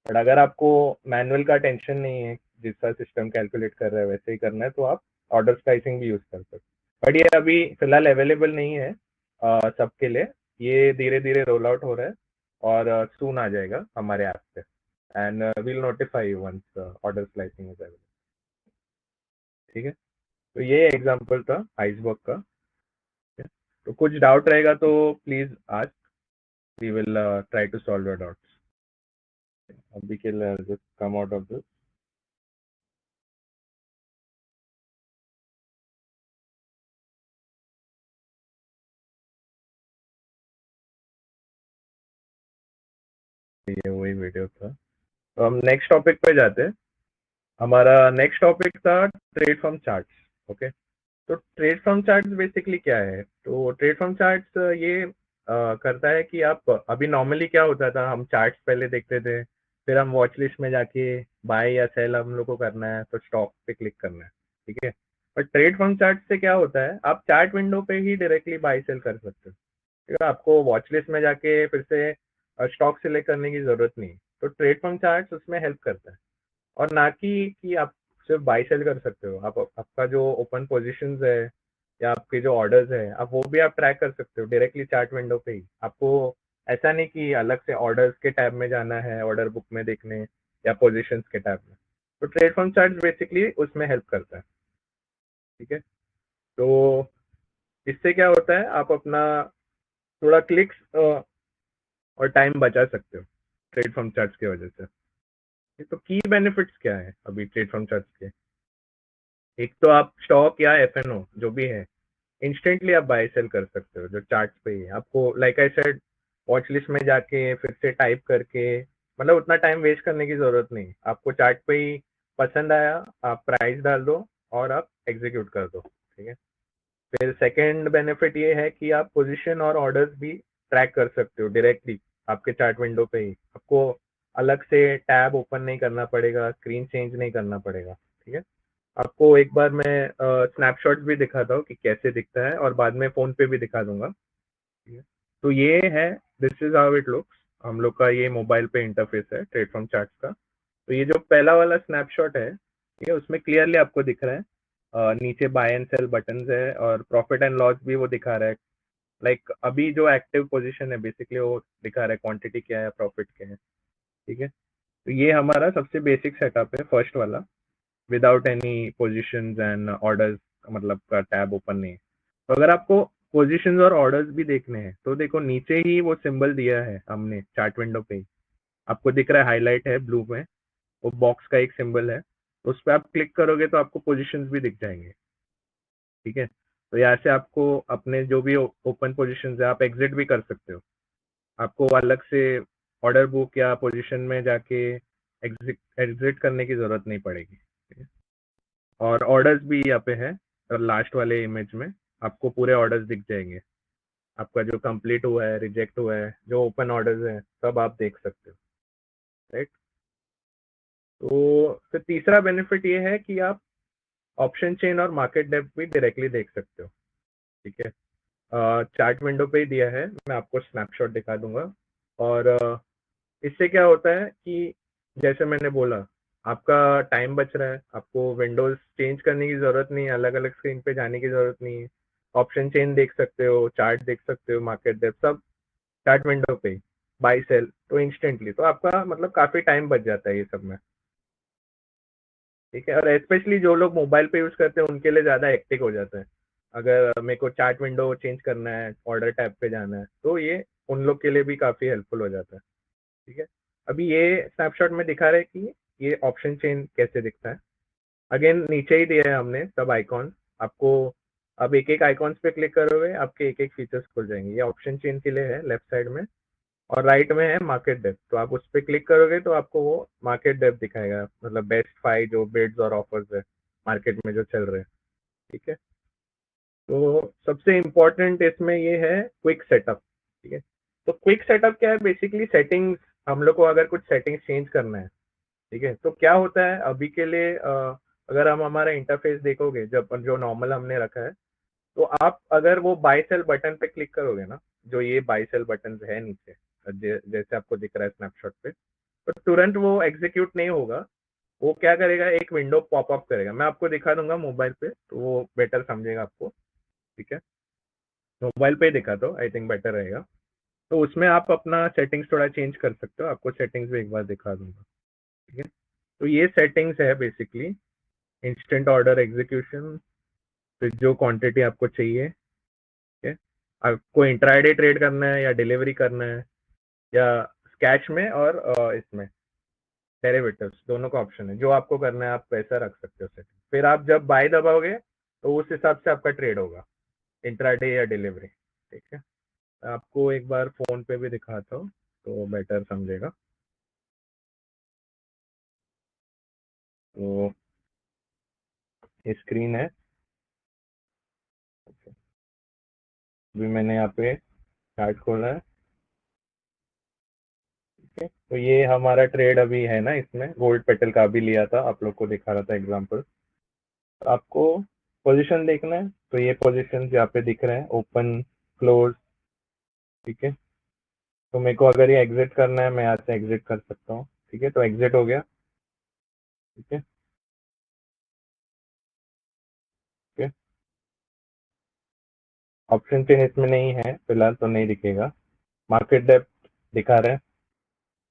बट अगर आपको मैनुअल का टेंशन नहीं है, जिसका सिस्टम कैलकुलेट कर रहा है वैसे ही करना है, तो आप ऑर्डर स्लाइसिंग भी यूज कर सकते हो। बट ये अभी फिलहाल अवेलेबल नहीं है सबके लिए, ये धीरे धीरे रोल आउट हो रहा है और सून आ जाएगा हमारे ऐप पे। And will notify you once order slicing is available, ठीक है। तो ये एग्जांपल था आइसबर्ग का, ठीक है? तो कुछ डाउट रहेगा तो please ask, we will try to solve your doubts. अभी के लिए just come out of this. ये वही वीडियो था। तो हम नेक्स्ट टॉपिक पे जाते हैं। हमारा नेक्स्ट टॉपिक था ट्रेड फॉर्म चार्ट्स, ओके। तो ट्रेड फॉर्म चार्ट्स बेसिकली क्या है, तो ट्रेड फॉर्म चार्ट्स ये करता है कि आप अभी नॉर्मली क्या होता था, हम चार्ट्स पहले देखते थे, फिर हम वॉच लिस्ट में जाके बाय या सेल हम लोग को करना है तो स्टॉक पे क्लिक करना है, ठीक है। बट ट्रेड फॉर्म चार्ट से क्या होता है, आप चार्ट विंडो पे ही डायरेक्टली बाय सेल कर सकते हो, ठीक है। आपको वॉच लिस्ट में जाके फिर से स्टॉक सिलेक्ट करने की जरूरत नहीं। तो ट्रेड फॉर्म चार्ट उसमें हेल्प करता है, और ना कि आप सिर्फ बाई सेल कर सकते हो, आप आपका जो ओपन पोजीशंस है या आपके जो ऑर्डर्स है, आप वो भी आप ट्रैक कर सकते हो डायरेक्टली चार्ट विंडो पे ही। आपको ऐसा नहीं कि अलग से ऑर्डर्स के टैब में जाना है, ऑर्डर बुक में देखने, या पोजीशंस के टैब में। तो ट्रेड फॉर्म चार्ट बेसिकली उसमें हेल्प करता है, ठीक है। तो इससे क्या होता है, आप अपना थोड़ा क्लिक्स और टाइम बचा सकते हो ट्रेड फ्रॉम चार्ट्स की वजह से। तो की बेनिफिट्स क्या है अभी ट्रेड फ्रॉम चार्ट्स के? एक तो आप स्टॉक या एफएनओ जो भी है, इंस्टेंटली आप बाय सेल कर सकते हो जो चार्ट्स पे ही है। आपको like I said, watch list में जाके फिर से टाइप करके, मतलब उतना टाइम वेस्ट करने की जरूरत नहीं। आपको चार्ट पे ही पसंद आया, आप प्राइस डाल दो और आप एग्जीक्यूट कर दो, ठीक है। फिर सेकंड बेनिफिट ये है कि आप पोजीशन और ऑर्डर्स भी ट्रैक कर सकते हो डायरेक्टली आपके चार्ट विंडो पे ही। आपको अलग से टैब ओपन नहीं करना पड़ेगा, स्क्रीन चेंज नहीं करना पड़ेगा, ठीक है। आपको एक बार मैं स्नैपशॉट भी दिखाता हूँ कि कैसे दिखता है, और बाद में फोन पे भी दिखा दूंगा, ठीक है। तो ये है, this is how it looks. हम लोग का ये मोबाइल पे इंटरफेस है ट्रेड फ्रॉम चार्ट्स का। तो ये जो पहला वाला स्नैपशॉट है, ठीक है, उसमें क्लियरली आपको दिख रहा है नीचे बाय एंड सेल बटन है और प्रॉफिट एंड लॉस भी वो दिखा रहा है। लाइक अभी जो एक्टिव पोजीशन है बेसिकली वो दिखा रहा है, क्वांटिटी क्या है, प्रॉफिट क्या है, ठीक है। तो ये हमारा सबसे बेसिक सेटअप है फर्स्ट वाला, without any positions and orders, मतलब का टैब ओपन नहीं है। तो अगर आपको पोजीशंस और ऑर्डर्स भी देखने हैं तो देखो नीचे ही वो सिंबल दिया है हमने चार्ट विंडो पे ही, आपको दिख रहा है, हाईलाइट है ब्लू में, वो बॉक्स का एक सिंबल है। तो उस पर आप क्लिक करोगे तो आपको पोजीशंस भी दिख जाएंगे, ठीक है। तो यहाँ से आपको अपने जो भी ओपन पोजीशंस है आप एग्जिट भी कर सकते हो। आपको अलग से ऑर्डर बुक या पोजीशन में जाके एग्जिट एग्जिट करने की जरूरत नहीं पड़ेगी, ठीक है? और ऑर्डर्स भी यहाँ पे है, और लास्ट वाले इमेज में आपको पूरे ऑर्डर्स दिख जाएंगे। आपका जो कंप्लीट हुआ है, रिजेक्ट हुआ है, जो ओपन ऑर्डर्स है, सब आप देख सकते हो, राइट। तो फिर तीसरा बेनिफिट ये है कि आप ऑप्शन चेन और मार्केट डेप्थ भी डायरेक्टली देख सकते हो, ठीक है। चार्ट विंडो पे ही दिया है, मैं आपको स्नैपशॉट दिखा दूंगा। और इससे क्या होता है कि जैसे मैंने बोला, आपका टाइम बच रहा है, आपको विंडोज चेंज करने की जरूरत नहीं है, अलग अलग स्क्रीन पे जाने की जरूरत नहीं है। ऑप्शन चेन देख सकते हो, चार्ट देख सकते हो, मार्केट डेप्थ सब चार्ट विंडो पे ही, बाई सेल तो इंस्टेंटली। तो आपका मतलब काफी टाइम बच जाता है ये सब में, ठीक है। और स्पेशली जो लोग मोबाइल पे यूज करते हैं उनके लिए ज्यादा हेक्टिक हो जाता है। अगर मेरे को चार्ट विंडो चेंज करना है, ऑर्डर टैब पे जाना है, तो ये उन लोग के लिए भी काफी हेल्पफुल हो जाता है, ठीक है। अभी ये स्नैपशॉट में दिखा रहा है कि ये ऑप्शन चेन कैसे दिखता है। अगेन नीचे ही दिया है हमने सब आइकॉन आपको। अब एक एक आइकॉन्स पे क्लिक करोगे आपके एक एक फीचर्स खुल जाएंगे। ये ऑप्शन चेन के लिए है लेफ्ट साइड में, और राइट में है मार्केट डेप्थ। तो आप उस पर क्लिक करोगे तो आपको वो मार्केट डेप्थ दिखाएगा, मतलब बेस्ट 5 जो बिड्स और ऑफर्स है मार्केट में जो चल रहे हैं, ठीक है। तो सबसे इम्पोर्टेंट इसमें ये है क्विक सेटअप, ठीक है। तो क्विक सेटअप क्या है, बेसिकली सेटिंग्स, हम लोग को अगर कुछ सेटिंग्स चेंज करना है, ठीक है, तो क्या होता है अभी के लिए, अगर हम हमारा इंटरफेस देखोगे जब जो नॉर्मल हमने रखा है, तो आप अगर वो बाय सेल बटन पे क्लिक करोगे ना, जो ये बाय सेल बटन है नीचे, जैसे आपको दिख रहा है स्नैपशॉट पे, तो तुरंत वो एग्जीक्यूट नहीं होगा। वो क्या करेगा, एक विंडो पॉपअप करेगा, मैं आपको दिखा दूंगा मोबाइल पे तो वो बेटर समझेगा आपको, ठीक है। मोबाइल पे ही दिखा दो, आई थिंक बेटर रहेगा। तो उसमें आप अपना सेटिंग्स थोड़ा चेंज कर सकते हो, आपको सेटिंग्स भी एक बार दिखा दूंगा, ठीक है। तो ये सेटिंग्स है बेसिकली, इंस्टेंट ऑर्डर एग्जीक्यूशन, फिर जो क्वांटिटी आपको चाहिए, ठीक है। आपको इंट्राडे ट्रेड करना है या डिलीवरी करना है, या कैश में और इसमें डेरिवेटिव्स, दोनों का ऑप्शन है। जो आपको करना है आप पैसा रख सकते हो सेटिंग, फिर आप जब बाय दबाओगे तो उस हिसाब से आपका ट्रेड होगा, इंट्राडे या डिलीवरी, ठीक है। आपको एक बार फोन पे भी दिखाता हूँ तो बेटर समझेगा। तो ये स्क्रीन है, अभी मैंने यहाँ पे चार्ट खोला है, ठीक है। तो ये हमारा ट्रेड अभी है ना, इसमें गोल्ड पेटल का भी लिया था, आप लोग को दिखा रहा था एग्जांपल। आपको पोजीशन देखना है तो ये पोजीशन यहाँ पे दिख रहे हैं, ओपन, क्लोज, ठीक है। तो मेरे को अगर ये एग्जिट करना है मैं यहाँ से एग्जिट कर सकता हूँ, ठीक है। तो एग्जिट हो गया, ठीक है, ठीक है। ऑप्शन चेन इसमें नहीं है फिलहाल, तो नहीं दिखेगा। मार्केट डेप्थ दिखा रहे हैं,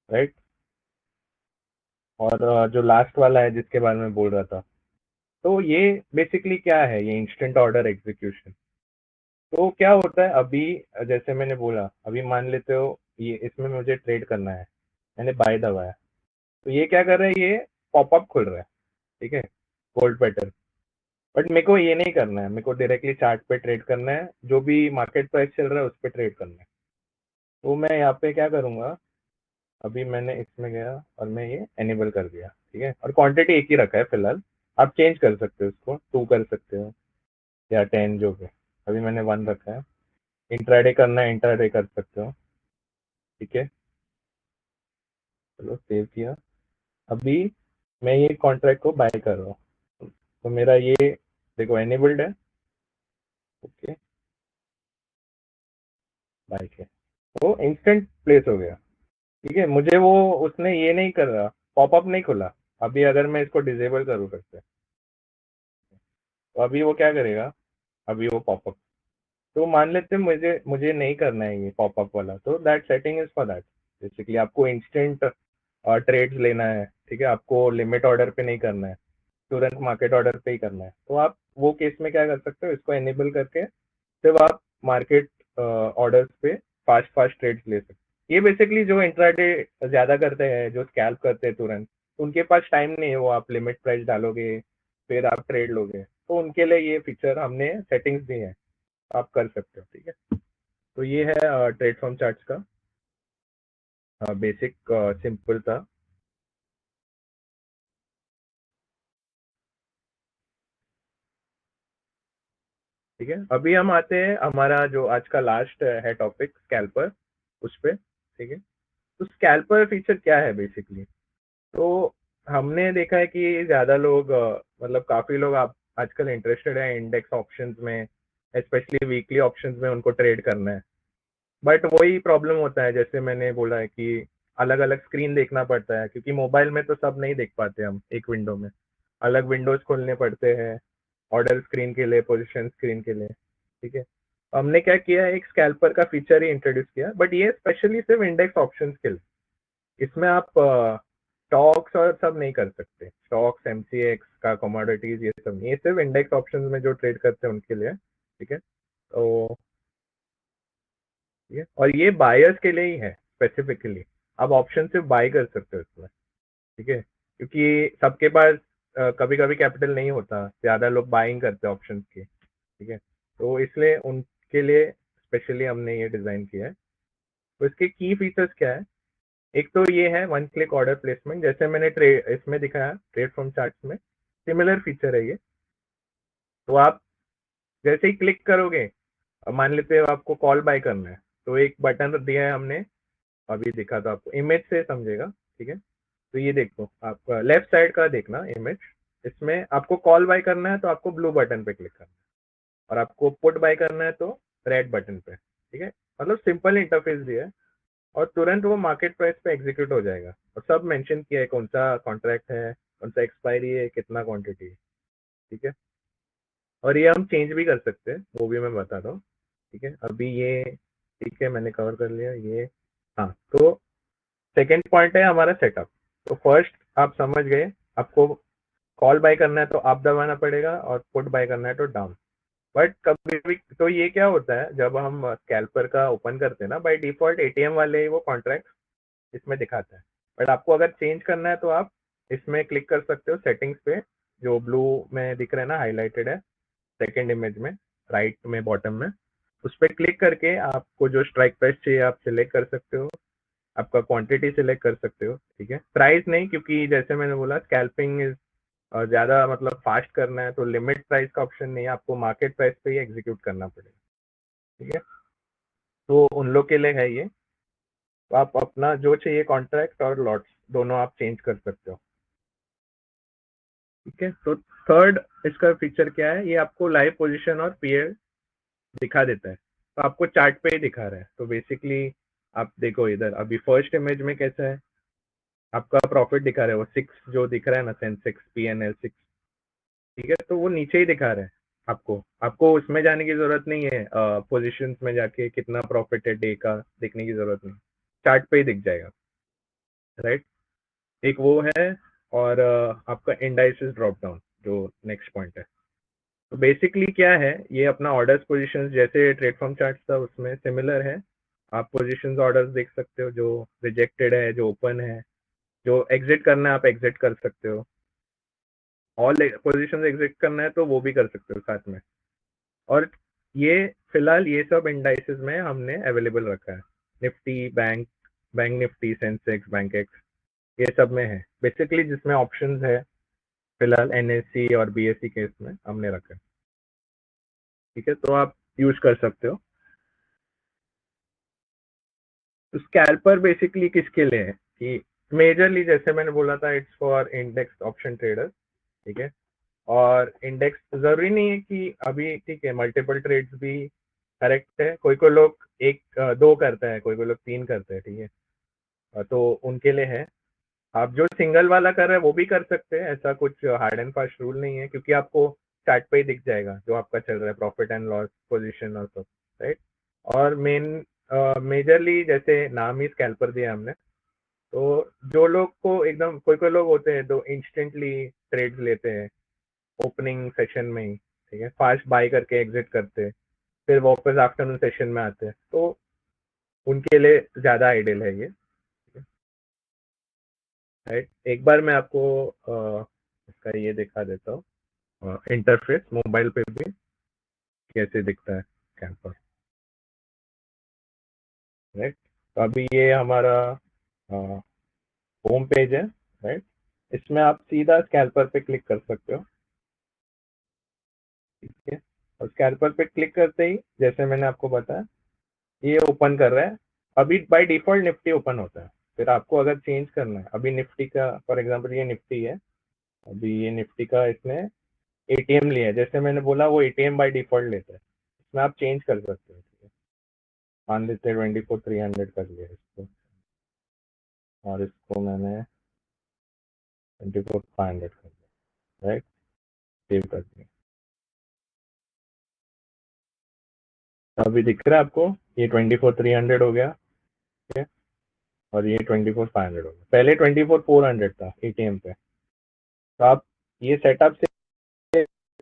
राइट। और जो लास्ट वाला है जिसके बारे में बोल रहा था, तो ये बेसिकली क्या है, ये इंस्टेंट ऑर्डर एग्जीक्यूशन, तो क्या होता है अभी, जैसे मैंने बोला, अभी मान लेते हो ये इसमें मुझे ट्रेड करना है, मैंने बाय दबाया, तो ये क्या कर रहा है, ये पॉपअप खुल रहा है, ठीक है, गोल्ड पैटर्न। बट मेरे को ये नहीं करना है, मेरे को डायरेक्टली चार्ट पे ट्रेड करना है, जो भी मार्केट प्राइस चल रहा है उस पर ट्रेड करना है। तो मैं यहाँ पे क्या करूँगा, अभी मैंने इसमें गया और मैं ये एनेबल कर दिया, ठीक है, और क्वांटिटी एक ही रखा है फिलहाल। आप चेंज कर सकते हो, इसको 2 कर सकते हो या 10, जो भी। अभी मैंने 1 रखा है। इंट्राडे करना है, इंट्राडे कर सकते हो, ठीक है। चलो सेव किया। अभी मैं ये कॉन्ट्रैक्ट को बाय कर रहा हूँ, तो मेरा ये देखो एनेबल्ड है, ओके, बाय किया, वो इंस्टेंट प्लेस हो गया, ठीक है। मुझे वो उसने ये नहीं कर रहा, पॉपअप नहीं खुला। अभी अगर मैं इसको डिसेबल करूँ फिर से, तो अभी वो क्या करेगा, अभी वो पॉपअप। तो मान लेते हैं मुझे मुझे नहीं करना है ये पॉपअप वाला, तो that setting is for that. Basically आपको इंस्टेंट ट्रेड्स लेना है, ठीक है, आपको लिमिट ऑर्डर पे नहीं करना है, तुरंत मार्केट ऑर्डर पे ही करना है। तो आप वो केस में क्या कर सकते हो, इसको एनेबल करके सिर्फ आप मार्केट ऑर्डर्स पे फास्ट फास्ट ट्रेड्स ले सकते हो। ये बेसिकली जो इंट्राडे ज्यादा करते हैं, जो स्कैल्प करते हैं तुरंत, उनके पास टाइम नहीं है, वो आप लिमिट प्राइस डालोगे फिर आप ट्रेड लोगे, तो उनके लिए ये फीचर हमने सेटिंग्स दी है, आप कर सकते हो, ठीक है। तो ये है ट्रेड फॉर्म चार्ट्स का बेसिक सिंपल था। ठीक है, अभी हम आते हैं हमारा जो आज का लास्ट है टॉपिक, स्कैल्पर, उस पे, ठीक है। तो स्कैल्पर फीचर क्या है बेसिकली, तो हमने देखा है कि ज्यादा लोग मतलब काफी लोग आप आजकल इंटरेस्टेड है इंडेक्स ऑप्शंस में, स्पेशली वीकली ऑप्शंस में उनको ट्रेड करना है। बट वही प्रॉब्लम होता है, जैसे मैंने बोला है कि अलग अलग स्क्रीन देखना पड़ता है, क्योंकि मोबाइल में तो सब नहीं देख पाते हम एक विंडो में, अलग विंडोज खोलने पड़ते हैं, ऑर्डर स्क्रीन के लिए, पोजीशन स्क्रीन के लिए, ठीक है। हमने क्या किया है, एक स्कैल्पर का फीचर ही इंट्रोड्यूस किया, बट ये स्पेशली सिर्फ इंडेक्स ऑप्शंस के लिए। इसमें आप स्टॉक्स और सब नहीं कर सकते, स्टॉक्स, एमसीएक्स का, कमोडिटीज, ये सब नहीं, ये सिर्फ इंडेक्स ऑप्शंस में जो ट्रेड करते हैं उनके लिए, ठीक है। तो ठीक है, और ये बायर्स के लिए ही है स्पेसिफिकली। आप ऑप्शन सिर्फ बाय कर सकते हो इसमें, ठीक है, क्योंकि सबके पास कभी कभी कैपिटल नहीं होता, ज्यादा लोग बाइंग करते हैं ऑप्शंस की, ठीक है। तो इसलिए उनके लिए स्पेशली हमने ये डिजाइन किया है। तो इसके की फीचर्स क्या है, एक तो ये है वन क्लिक ऑर्डर प्लेसमेंट, जैसे मैंने ट्रेड इसमें दिखाया ट्रेड फ्रॉम चार्ट्स में, सिमिलर फीचर है ये। तो आप जैसे ही क्लिक करोगे, अब मान लेते हो आपको कॉल बाय करना है, तो एक बटन दिया है हमने, अभी दिखा था आपको, इमेज से समझेगा, ठीक है। तो ये देखो, आपका लेफ्ट साइड का देखना इमेज, इसमें आपको कॉल बाय करना है तो आपको ब्लू बटन पे क्लिक करना है, और आपको पुट बाय करना है तो रेड बटन पे, ठीक है। मतलब सिंपल इंटरफेस दिया है, और तुरंत वो मार्केट प्राइस पे एग्जीक्यूट हो जाएगा, और सब मेंशन किया है कौन सा कॉन्ट्रैक्ट है, कौन सा एक्सपायरी है, कितना क्वांटिटी है, ठीक है। और ये हम चेंज भी कर सकते हैं, वो भी मैं बताता हूँ, ठीक है। अभी ये ठीक है, मैंने कवर कर लिया ये। हाँ, तो सेकेंड पॉइंट है हमारा सेटअप। तो फर्स्ट आप समझ गए, आपको कॉल बाय करना है तो अप दबाना पड़ेगा, और पुट बाय करना है तो डाउन। बट कभी भी तो ये क्या होता है, जब हम स्कैल्पर का ओपन करते हैं ना, बाय डिफॉल्ट एटीएम वाले ही वो कॉन्ट्रैक्ट इसमें दिखाता है। बट आपको अगर चेंज करना है तो आप इसमें क्लिक कर सकते हो सेटिंग्स पे, जो ब्लू में दिख रहा है ना, हाईलाइटेड है सेकेंड इमेज में, राइट में बॉटम में, उस पर क्लिक करके आपको जो स्ट्राइक प्राइस चाहिए आप सिलेक्ट कर सकते हो, आपका क्वांटिटी सिलेक्ट कर सकते हो, ठीक है। प्राइस नहीं, क्योंकि जैसे मैंने बोला स्कैल्पिंग इज ज्यादा मतलब फास्ट करना है, तो लिमिट प्राइस का ऑप्शन नहीं है, आपको मार्केट प्राइस पे ही एग्जीक्यूट करना पड़ेगा, ठीक है। तो उन लोग के लिए है ये। तो आप अपना जो चाहिए कॉन्ट्रैक्ट और लॉट्स दोनों आप चेंज कर सकते हो, ठीक है। तो थर्ड इसका फीचर क्या है, ये आपको लाइव पोजीशन और पीएल दिखा देता है, तो आपको चार्ट पे ही दिखा रहा है। तो बेसिकली आप देखो इधर, अभी फर्स्ट इमेज में कैसा है, आपका प्रॉफिट दिखा रहा है, वो 6 जो दिख रहा है ना, सेंसेक्स पीएनएल 6, ठीक है। तो वो नीचे ही दिखा रहा है आपको, आपको उसमें जाने की जरूरत नहीं है, पोजीशंस में जाके कितना प्रॉफिट है डे का देखने की जरूरत नहीं, चार्ट पे ही दिख जाएगा, राइट। एक वो है, और आपका इंडाइसिस ड्रॉप डाउन जो नेक्स्ट पॉइंट है, तो बेसिकली क्या है, ये अपना ऑर्डर्स पोजीशंस जैसे ट्रेडफॉर्म चार्ट था उसमें सिमिलर है। आप पोजीशंस ऑर्डर्स देख सकते हो, जो रिजेक्टेड है, जो ओपन है, जो एग्जिट करना है आप एग्जिट कर सकते हो, ऑल पोजीशंस एग्जिट करना है तो वो भी कर सकते हो साथ में। और ये फिलहाल ये सब इंडाइसेस में हमने अवेलेबल रखा है, Nifty, bank, bank Nifty, Sensex, bank x, ये सब में है बेसिकली, जिसमें ऑप्शंस है फिलहाल एनएससी और बीएससी केस में हमने रखा है। ठीक है, तो आप यूज कर सकते हो। तो स्कैल्पर बेसिकली किसके लिए है कि मेजरली जैसे मैंने बोला था, it's for index option traders. ठीक है, और इंडेक्स जरूरी नहीं है कि अभी, ठीक है, मल्टीपल ट्रेड्स भी करेक्ट है, कोई कोई लोग एक दो करता है, कोई कोई लोग तीन करते हैं। ठीक है, तो उनके लिए है। आप जो सिंगल वाला कर रहे हैं वो भी कर सकते हैं, ऐसा कुछ हार्ड एंड फास्ट रूल नहीं है, क्योंकि आपको चार्ट पे ही दिख जाएगा जो आपका चल रहा है, प्रॉफिट एंड लॉस पोजीशन और सब, राइट। और मेजरली जैसे नाम ही स्कैल्पर दिया हमने, तो जो लोग को एकदम, कोई कोई लोग होते हैं जो इंस्टेंटली ट्रेड्स लेते हैं ओपनिंग सेशन में ही, ठीक है, फास्ट बाय करके एग्जिट करते हैं, फिर वापस आफ्टरनून सेशन में आते हैं, तो उनके लिए ज्यादा आइडियल है ये। राइट, एक बार मैं आपको इसका ये दिखा देता हूँ, इंटरफेस मोबाइल पे भी कैसे दिखता है कैंपर। राइट, तो अभी ये हमारा होम पेज है। राइट, इसमें आप सीधा स्कैल्पर पे क्लिक कर सकते हो। ठीक है, और स्कैल्पर पे क्लिक करते ही जैसे मैंने आपको बताया, ये ओपन कर रहा है। अभी बाय डिफॉल्ट निफ्टी ओपन होता है, फिर आपको अगर चेंज करना है, अभी निफ्टी का फॉर एग्जांपल ये निफ्टी है, अभी ये निफ्टी का इसने एटीएम लिया है, जैसे मैंने बोला वो एटीएम बाय डिफॉल्ट लेता है, इसमें आप चेंज कर सकते हो। ठीक है, मान लेते हैं 24,300 कर लिया इसको, और इसको मैंने 24,500 कर दिया। राइट, सेव कर दिया। तो अभी दिख रहा है आपको, ये 24,300 हो गया। ठीक है, और ये 24,500 हो गया, पहले 24,400 था एटीएम पे। तो आप ये सेटअप से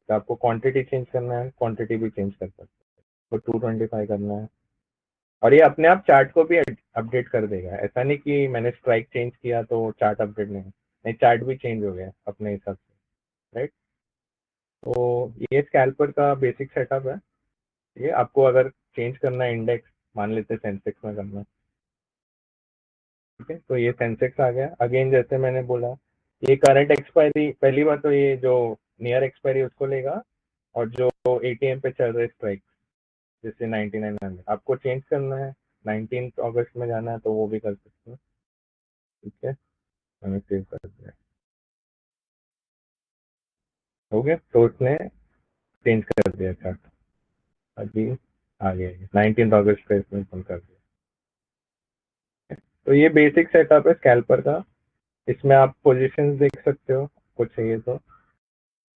आपको क्वांटिटी चेंज करना है, क्वांटिटी भी चेंज कर सकते हो, तो 225 करना है। और ये अपने आप चार्ट को भी अपडेट कर देगा, ऐसा नहीं कि मैंने स्ट्राइक चेंज किया तो चार्ट अपडेट नहीं, चार्ट भी चेंज हो गया अपने हिसाब से। राइट, तो ये स्कैल्पर का बेसिक सेटअप है। ये आपको अगर चेंज करना है इंडेक्स, मान लेते सेंसेक्स में करना है। ठीक है, तो ये सेंसेक्स आ गया। अगेन जैसे मैंने बोला, ये करंट एक्सपायरी, पहली बात तो ये जो नियर एक्सपायरी उसको लेगा, और जो एटीएम पे चल रहे स्ट्राइक जैसे 9900 आपको चेंज करना है, 19 अगस्त में जाना है तो वो भी कर सकते हो। ठीक है, मैंने सेव कर दिया, हो गया, तो उसने चेंज कर दिया चार्ट, अभी आ गया 19 अगस्त पे इसमें बंद कर दिया। तो ये बेसिक सेटअप है स्कैल्पर का। इसमें आप पोजीशंस देख सकते हो, कुछ चाहिए तो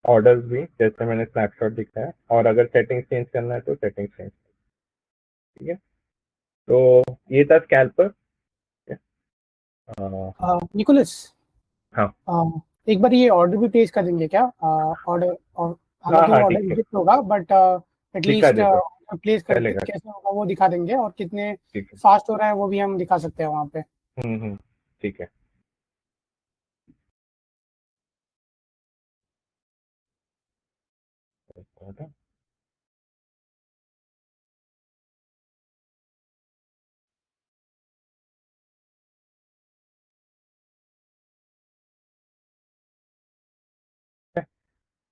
ऑर्डर्स भी, जैसे मैंने स्नैपशॉट दिखाया, और अगर सेटिंग्स चेंज करना है तो सेटिंग्स चेंज। ठीक है, तो ये था स्कैल्पर। निकोलस, हाँ एक बार ये ऑर्डर भी प्लेस कर देंगे क्या? ऑर्डर, और हाँ हालांकि वो हाँ, ऑर्डर ठीक है, रिजेक्ट होगा, बट दिखा एटलीस्ट देते, प्लेस करके चलेगा, कैसे होगा वो दिखा देंगे, और कितने ठीक है। फास्ट हो रहा है वो भी हम दिखा सकते हैं वहाँ पे। ठीक है।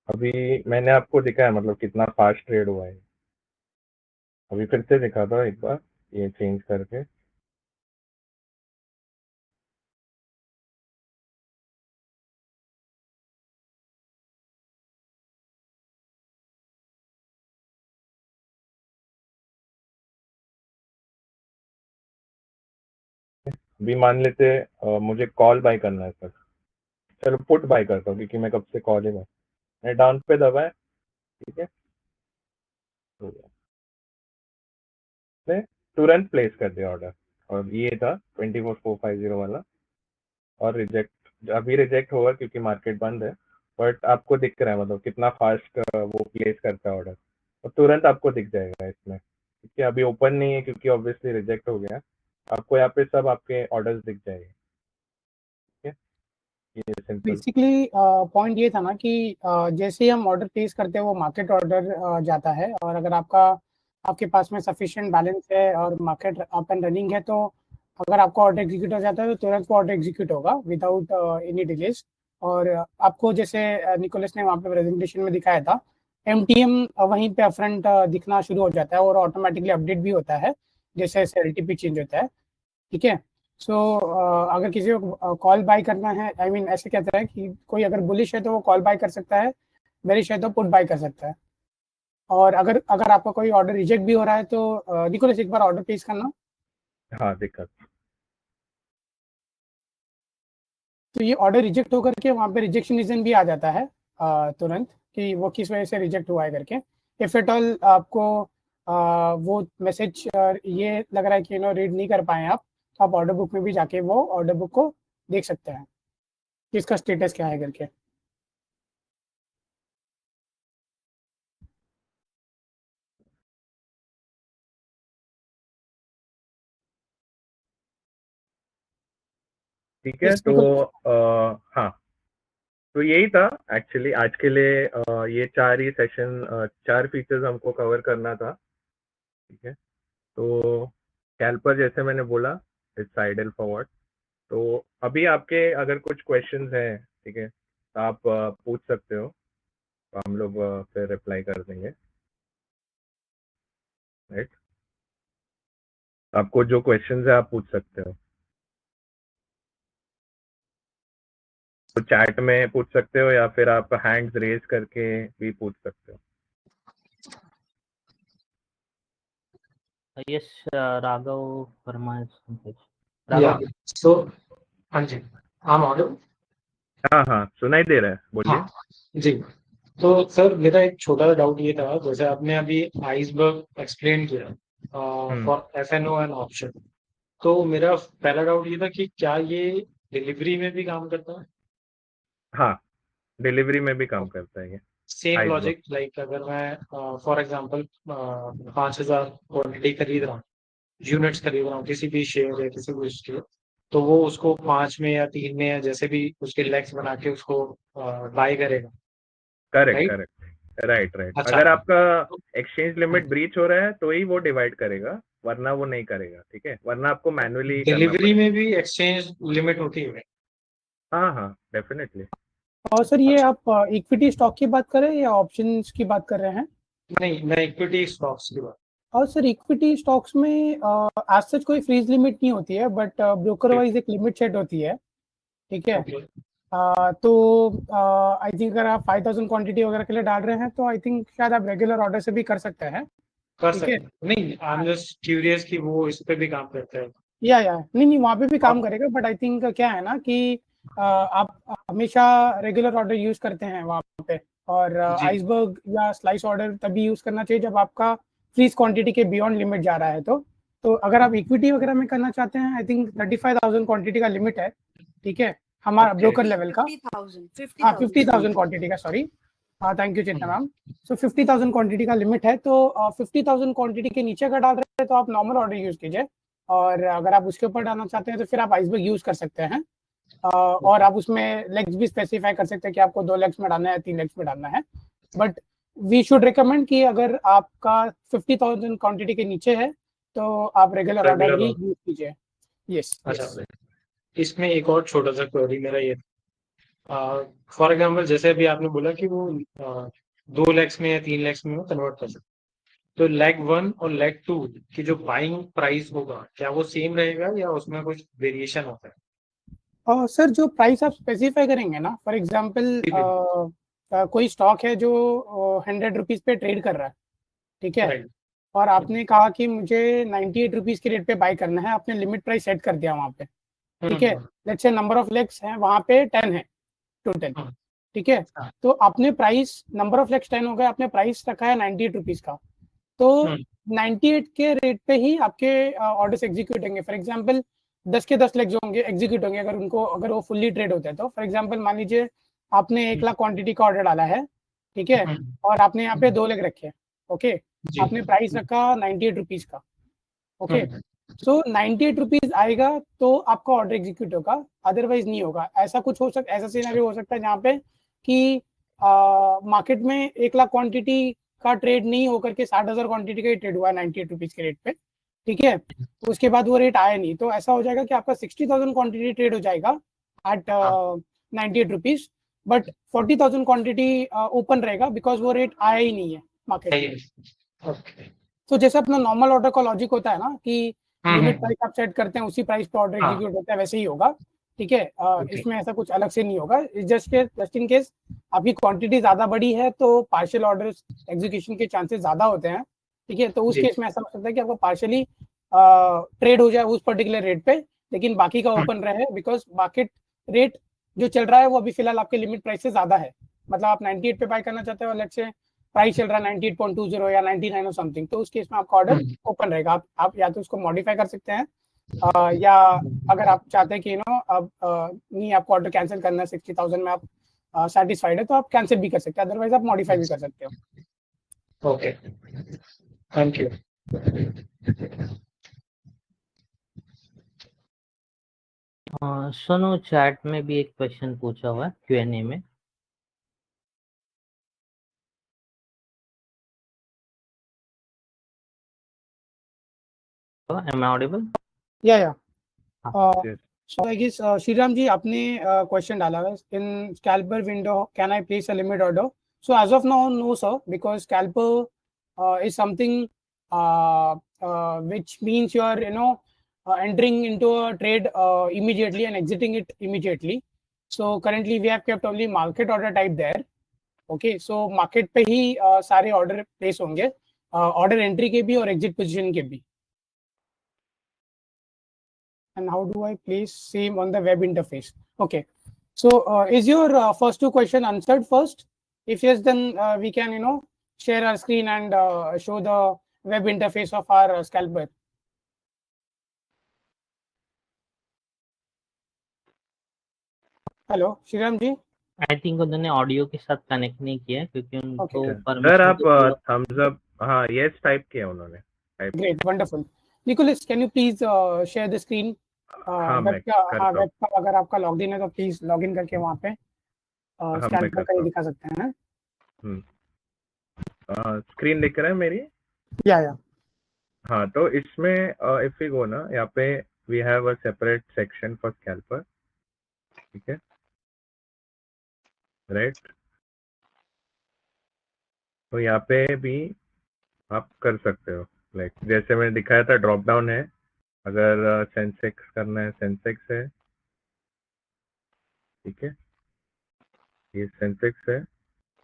अभी मैंने आपको दिखाया मतलब कितना फास्ट ट्रेड हुआ है। अभी फिर से दिखाता हूँ एक बार, ये चेंज करके। अभी मान लेते मुझे कॉल बाय करना है सर, चलो पुट बाय करता हूँ क्योंकि मैं कब से कॉल ही बाय, मैं डाउन पे दबाया। ठीक है, हो गया, मैं तुरंत प्लेस कर दिया ऑर्डर, और ये था 24,450 वाला, और रिजेक्ट, अभी रिजेक्ट होगा क्योंकि मार्केट बंद है, बट आपको दिख रहा है मतलब कितना फास्ट वो प्लेस करता है ऑर्डर, और तुरंत आपको दिख जाएगा इसमें, क्योंकि अभी ओपन नहीं है क्योंकि ऑब्वियसली रिजेक्ट हो गया। आपको यहाँ पे सब आपके ऑर्डर्स दिख जाएंगे। ठीक है, ये सिंपल। बेसिकली पॉइंट ये था ना कि जैसे ही हम ऑर्डर प्लेस करते हैं वो मार्केट ऑर्डर जाता है, और अगर आपके पास में सफिशिएंट बैलेंस है और मार्केट अप एंड रनिंग है, तो अगर आपका ऑर्डर एग्जीक्यूट हो जाता है तो तुरंत वो ऑर्डर एग्जीक्यूट होगा विदाउट एनी डिलेज। और आपको जैसे निकोलस ने वहाँ पे प्रेजेंटेशन में दिखाया था, एमटीएम वहीं पे अपफ्रंट दिखना शुरू हो जाता है और ऑटोमेटिकली अपडेट भी होता है जैसे एलटीपी चेंज होता है। ठीक है, सो अगर किसी को कॉल बाय करना है, आई मीन ऐसे कहते हैं कि कोई अगर बुलिश है तो वो कॉल बाय कर सकता है, बेरिश है तो पुट बाय कर सकता है। और अगर अगर आपका कोई ऑर्डर रिजेक्ट भी हो रहा है तो निकोलस एक बार ऑर्डर प्लेस करना। हाँ, दिक्कत। तो ये ऑर्डर रिजेक्ट होकर के वहाँ पे रिजेक्शन रीजन भी आ जाता है तुरंत कि वो किस वजह से रिजेक्ट हुआ है करके। इफ एट ऑल आपको वो मैसेज ये लग रहा है कि रीड नहीं कर पाए आप, तो आप ऑर्डर बुक में भी जाके वो ऑर्डर बुक को देख सकते हैं कि इसका स्टेटस क्या है करके। ठीक है, Yes, तो निकोलस। हाँ, तो यही था एक्चुअली आज के लिए। ये 4 ही सेशन, 4 फीचर्स हमको कवर करना था। ठीक है, तो कैल्पर जैसे मैंने बोला, इट्स आइडल फॉरवर्ड। तो अभी आपके अगर कुछ क्वेश्चंस हैं, ठीक है, तो आप पूछ सकते हो, तो हम लोग फिर रिप्लाई कर देंगे। राइट, आपको जो क्वेश्चंस है आप पूछ सकते हो, तो चैट में पूछ सकते हो या फिर आप हैंड्स रेज करके भी पूछ सकते हो। यस, राघव वर्मा या राघव। सो हाँ जी, हाँ ऑडियो। हाँ हाँ, सुनाई दे रहा है, बोलिए। हाँ जी, तो सर मेरा एक छोटा सा डाउट ये था, जैसे आपने अभी आइसबर्ग एक्सप्लेन किया फॉर एफएनओ एंड ऑप्शन, तो मेरा पहला डाउट ये था कि क्या ये डिलीवरी में भी काम करता है? हाँ, डिलीवरी में भी काम करता है ये सेम आइसबर्ग। लॉजिक, लाइक अगर मैं फॉर एग्जांपल 5,000 क्वांटिटी खरीद रहा हूँ, यूनिट्स खरीद रहा हूँ किसी भी शेयर या किसी भी उसके, तो वो उसको 5 में या 3 में या जैसे भी उसके लेग्स बना के उसको बाय करेगा, correct right? Correct, right right. अच्छा, अगर आपका तो एक्सचेंज लिमिट ब्रीच हो रहा है तो ही वो डिवाइड करेगा, वरना वो नहीं करेगा। ठीक है, वरना आपको मैन्युअली करना डिलीवरी पड़ेगा। में भी एक्सचेंज लिमिट होती है? हाँ हाँ, डेफिनेटली। और सर ये अच्छा, आप इक्विटी स्टॉक की बात कर रहे हैं या ऑप्शंस की बात कर रहे हैं? नहीं मैं इक्विटी स्टॉक्स की बात। और सर इक्विटी स्टॉक्स में एज सच कोई फ्रीज लिमिट नहीं होती है, बट ब्रोकर वाइज एक लिमिट सेट होती है। ठीक है, ओके, तो आई थिंक अगर आप 5,000 क्वांटिटी वगैरह के लिए डाल रहे हैं तो आई थिंक शायद आप रेगुलर ऑर्डर से भी कर सकते हैं। कर ठीक है, सकते हैं। नहीं, आई एम जस्ट क्यूरियस कि वो इस पे भी काम करता है। या नहीं नहीं, वहाँ पे भी काम और करेगा, बट आई थिंक क्या है ना कि आप हमेशा रेगुलर ऑर्डर यूज करते हैं वहाँ पे, और जी, आइसबर्ग या स्लाइस ऑर्डर तभी यूज करना चाहिए जब आपका फ्रीज क्वांटिटी के बियॉन्ड लिमिट जा रहा है। तो अगर आप इक्विटी वगैरह में करना चाहते हैं, आई थिंक 35,000 क्वांटिटी का लिमिट है। ठीक है, हमारा ओके, ब्रोकर लेवल का। 50,000 हाँ, 50,000 क्वांटिटी का, सॉरी। हाँ, thank you Chetna ma'am. So 50,000 quantity का लिमिट है, तो 50,000 क्वांटिटी के नीचे अगर डाल रहे हैं तो आप नॉर्मल ऑर्डर यूज कीजिए, और अगर आप उसके ऊपर डालना चाहते हैं तो फिर आप आइसबर्ग यूज कर सकते हैं। और आप उसमें लेग्स भी स्पेसिफाई कर सकते हैं कि आपको 2 लेग्स में डालना है, 3 लेग्स में डालना है। बट वी शुड रिकमेंड कि अगर आपका 50,000 क्वांटिटी के नीचे है तो आप रेगुलर ऑर्डर रेगुलर। ही यूज कीजिए। यस अच्छा, यस। इसमें एक और छोटा सा क्वेरी मेरा ये, फॉर एग्जाम्पल जैसे अभी आपने बोला कि वो 2 लैक्स में या 3 लैक्स में कन्वर्ट कर सकते, तो लेग 1 और लेग 2 की जो बाइंग प्राइस होगा क्या वो सेम रहेगा या उसमें कुछ वेरिएशन होता है? और सर जो प्राइस आप स्पेसिफाई करेंगे ना, फॉर एग्जांपल ठीक है, कोई स्टॉक है जो 100 रुपीज पे ट्रेड कर रहा है। ठीक है, राइट, और आपने कहा कि मुझे 98 रुपीज के रेट पे बाय करना है, आपने लिमिट प्राइस सेट कर दिया वहाँ पे। ठीक है, let's say number of legs हैं वहाँ पे 10 है टोटल। ठीक है, हाँ, तो आपने प्राइस, नंबर ऑफ लेग्स 10 हो गए, आपने प्राइस रखा है 98 रुपीज का, तो 98 के रेट पे ही आपके ऑर्डर्स एग्जीक्यूट होंगे। फॉर एग्जांपल 10 के 10 लेग्स होंगे, एग्जीक्यूट होंगे, अगर वो फुल्ली ट्रेड होते हैं तो। फॉर एग्जांपल मान लीजिए आपने 1 लाख क्वांटिटी का ऑर्डर डाला है, ठीक है, और आपने यहाँ पे 2 लेग रखे, ओके, आपने प्राइस रखा 98 रुपीज का, ओके, सो 98 रुपीज आएगा तो आपका ऑर्डर एग्जीक्यूट होगा, अदरवाइज नहीं होगा। ऐसा कुछ हो सकता, ऐसा सिनेरियो हो सकता है जहाँ पे कि मार्केट में 1 लाख क्वांटिटी का ट्रेड नहीं होकर के 60,000 क्वांटिटी का ही ट्रेड हुआ 98 रुपीज के रेट पे, ठीक है, उसके बाद वो रेट आया नहीं, तो ऐसा हो जाएगा कि आपका 60,000 क्वांटिटी ट्रेड हो जाएगा at 98 rupees, but 40,000 quantity open रहेगा बिकॉज वो रेट आया ही नहीं है मार्केट में। तो जैसे अपना नॉर्मल ऑर्डर का लॉजिक होता है ना कि लिमिट प्राइस आप सेट करते हैं उसी प्राइस पे ऑर्डर एग्जीक्यूट होता है, वैसे ही होगा, ठीक है, इसमें ऐसा कुछ अलग से नहीं होगा। जस्ट इन केस आपकी क्वांटिटी ज्यादा बड़ी है तो पार्शियल ऑर्डर एग्जीक्यूशन के चांसेस ज्यादा होते हैं, ठीक है, तो उस केस में ऐसा हो सकता है कि आपको पार्शियली ट्रेड हो जाए उस पर्टिकुलर रेट पे, लेकिन बाकी का ओपन रहे, बिकॉज मार्केट रेट जो चल रहा है वो अभी फिलहाल आपके लिमिट प्राइस से ज्यादा है। मतलब आप 98 पे बाय करना चाहते हो, लेट्स से प्राइस चल रहा है 98.20 या 99 और समथिंग, तो उस केस में आपका ऑर्डर ओपन रहेगा। आप या तो उसको मॉडिफाई कर सकते हैं, या अगर आप चाहते हैं कि अब नहीं आपको ऑर्डर कैंसिल करना है, 60,000 में आप सेटिस्फाइड है तो आप कैंसिल भी कर सकते हैं, अदरवाइज आप मॉडिफाई भी कर सकते हो। Okay, thank you. सुनो, चैट में भी एक क्वेश्चन पूछा हुआ है Q&A में। Am I audible? या Yes. so I guess Shriram ji आपने क्वेश्चन डाला है, in scalper window can I place a limit order? So as of now, no sir, because scalper is something which means you are entering into a trade immediately and exiting it immediately. So currently we have kept only market order type there. Okay, so market पे ही सारे order place होंगे, order entry के भी और exit position के भी. And how do I place same on the web interface? Okay, so is your first two question answered first? If yes, then we can share our screen and show the web interface of our scalper. Hello Shriram ji, I think उन्होंने audio के साथ connect नहीं किया क्योंकि उनको sir permission आप thumbs up, हाँ yes type किया उन्होंने। Great, wonderful. Nicholas, can you please share the screen? हाँ मैं वेब का, करता हाँ हूँ। वेब का अगर आपका लॉग इन है तो प्लीज लॉग इन करके वहाँ पे हाँ मैं स्कैल्पर करता का हूँ। दिखा सकते हैं। स्क्रीन दिख रहा है मेरी? या हाँ, तो इसमें इफ यू गो ना, यहाँ पे we have a separate section for scalper, ठीक है, राइट। तो यहाँ पे भी आप कर सकते हो, लाइक जैसे मैंने दिखाया था, ड्रॉप डाउन है, अगर सेंसेक्स करना है सेंसेक्स है, ठीक है, ये सेंसेक्स है,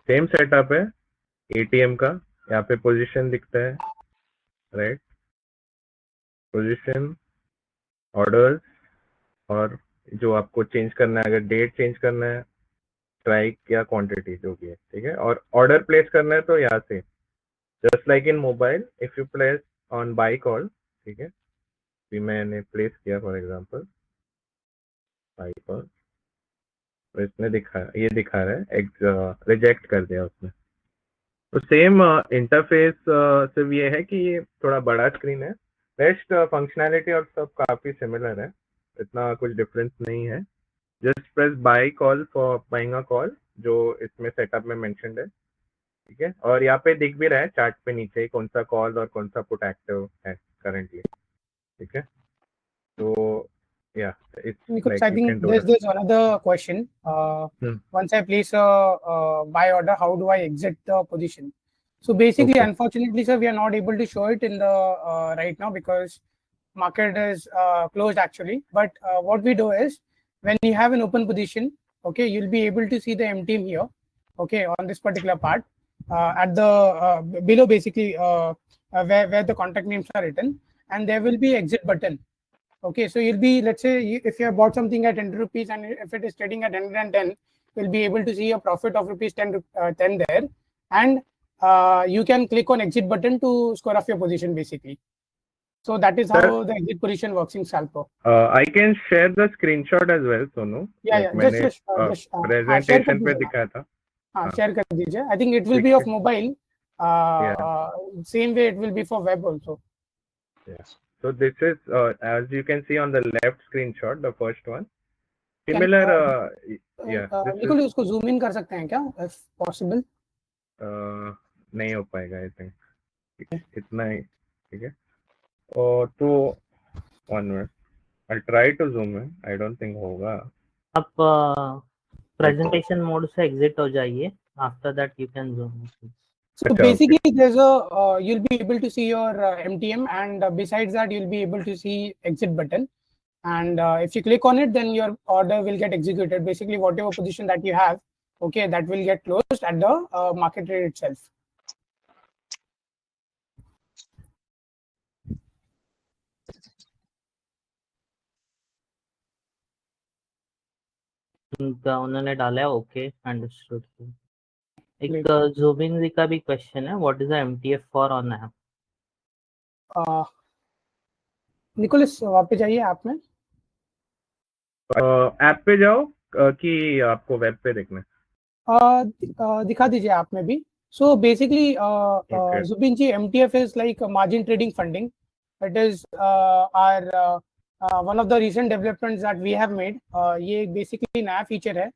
सेम सेटअप है एटीएम का। यहाँ पे पोजीशन दिखता है, राइट, पोजीशन, ऑर्डर्स, और जो आपको चेंज करना है, अगर डेट चेंज करना है, स्ट्राइक या क्वांटिटी जो भी है, ठीक है, और ऑर्डर प्लेस करना है तो यहाँ से just like in mobile if you place on by call, ठीक है, भी मैंने प्लेस किया फॉर एग्जांपल बाई कॉल, तो इसने ये दिखा रहा है रिजेक्ट कर दिया उसने। तो सेम इंटरफेस सिर्फ ये है कि ये थोड़ा बड़ा स्क्रीन है, रेस्ट फंक्शनैलिटी और सब काफ़ी सिमिलर है, इतना कुछ डिफरेंस नहीं है। Just press buy call for buying a call, जो इसमें सेटअप में मेंशन्ड है, ठीक है, और यहाँ पे दिख भी रहा है चार्ट पे नीचे कौन सा कॉल और कौन सा पुट एक्टिव है करंटली, ठीक है। तो yeah, it's Nicholas, like I you think can do there's that. another question. Once I place a buy order, how do I exit the position? So basically, Okay. unfortunately, sir, we are not able to show it in the right now because market is closed actually. But what we do is when you have an open position, okay, you'll be able to see the MTM here, okay, on this particular part at the below basically where the contact names are written, and there will be exit button. Okay, so you'll be, let's say if you have bought something at 100 rupees and if it is trading at 110, you'll be able to see a profit of rupees 10 there, and you can click on exit button to square off your position basically. So that is how the exit position works in Scalper. I can share the screenshot as well, Sonu. Yeah, Like yeah. मैंने Just share कर presentation पे दीजिए. दिखाया था. हाँ, share कर दीजिए. I think it will be of mobile. Same way it will be for web also. Yeah. So this is as you can see on the left screenshot, the first one. Similar. Yeah. Nicholas, उसको zoom in कर सकते हैं क्या, if possible? नहीं हो पाएगा I think इतना ही. ठीक है. और तो 1 minute. I'll try to zoom in. I don't think होगा. आप प्रेजेंटेशन मोड से एग्जिट हो जाइए. After that you can zoom. So basically there's a you'll be able to see your MTM, and besides that you'll be able to see exit button, and if you click on it, then your order will get executed. Basically whatever position that you have, okay, that will get closed at the market rate itself. उन्होंने डाला है. Okay, understood. एक ज़ूमिंग जी का भी question है. What is the MTF for on app? Nicholas वापस जाइए ऐप में. ऐप पे जाओ कि आपको वेब पे देखना है? दिखा दीजिए ऐप में भी. So basically Zubin ji, MTF is like a margin trading funding. It is our one of the recent developments that we have made. ये basically नया फीचर है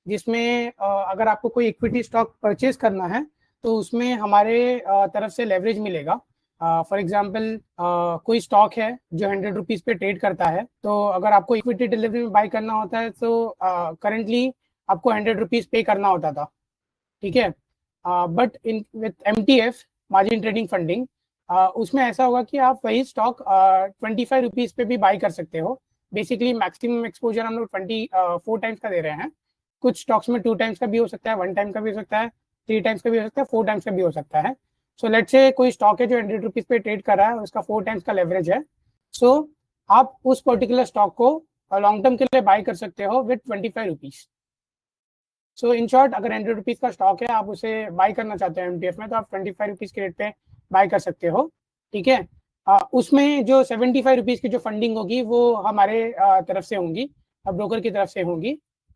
जिसमें अगर आपको कोई इक्विटी स्टॉक परचेज करना है तो उसमें हमारे तरफ से लेवरेज मिलेगा. फॉर एग्जांपल कोई स्टॉक है जो 100 रुपीज़ पे ट्रेड करता है, तो अगर आपको इक्विटी डिलीवरी में बाय करना होता है तो करंटली आपको 100 रुपीज़ पे करना होता था. ठीक है. But in with MTF margin trading funding उसमें ऐसा होगा कि आप वही स्टॉक 25 रुपीज़ पे भी बाय कर सकते हो. बेसिकली मैक्सिमम एक्सपोजर हम लोग 24 टाइम्स का दे रहे हैं. कुछ स्टॉक्स में 2 टाइम्स का भी हो सकता है, 1 टाइम का भी हो सकता है, 3 टाइम्स का भी हो सकता है, 4 टाइम्स का भी हो सकता है. सो लेट्स से कोई स्टॉक है जो 100 रुपीज़ पे ट्रेड कर रहा है, उसका 4 टाइम्स का लेवरेज है. सो आप उस पर्टिकुलर स्टॉक को लॉन्ग टर्म के लिए बाय कर सकते हो with 25 rupees. So in short, अगर 100 रुपीज़ का स्टॉक है, आप उसे बाय करना चाहते हो MTF में, तो आप 25 रुपीज़ के रेट पे बाय कर सकते हो. ठीक है. उसमें जो 75 रुपीज़ की जो फंडिंग होगी वो हमारे तरफ से होंगी, ब्रोकर की तरफ से होंगी.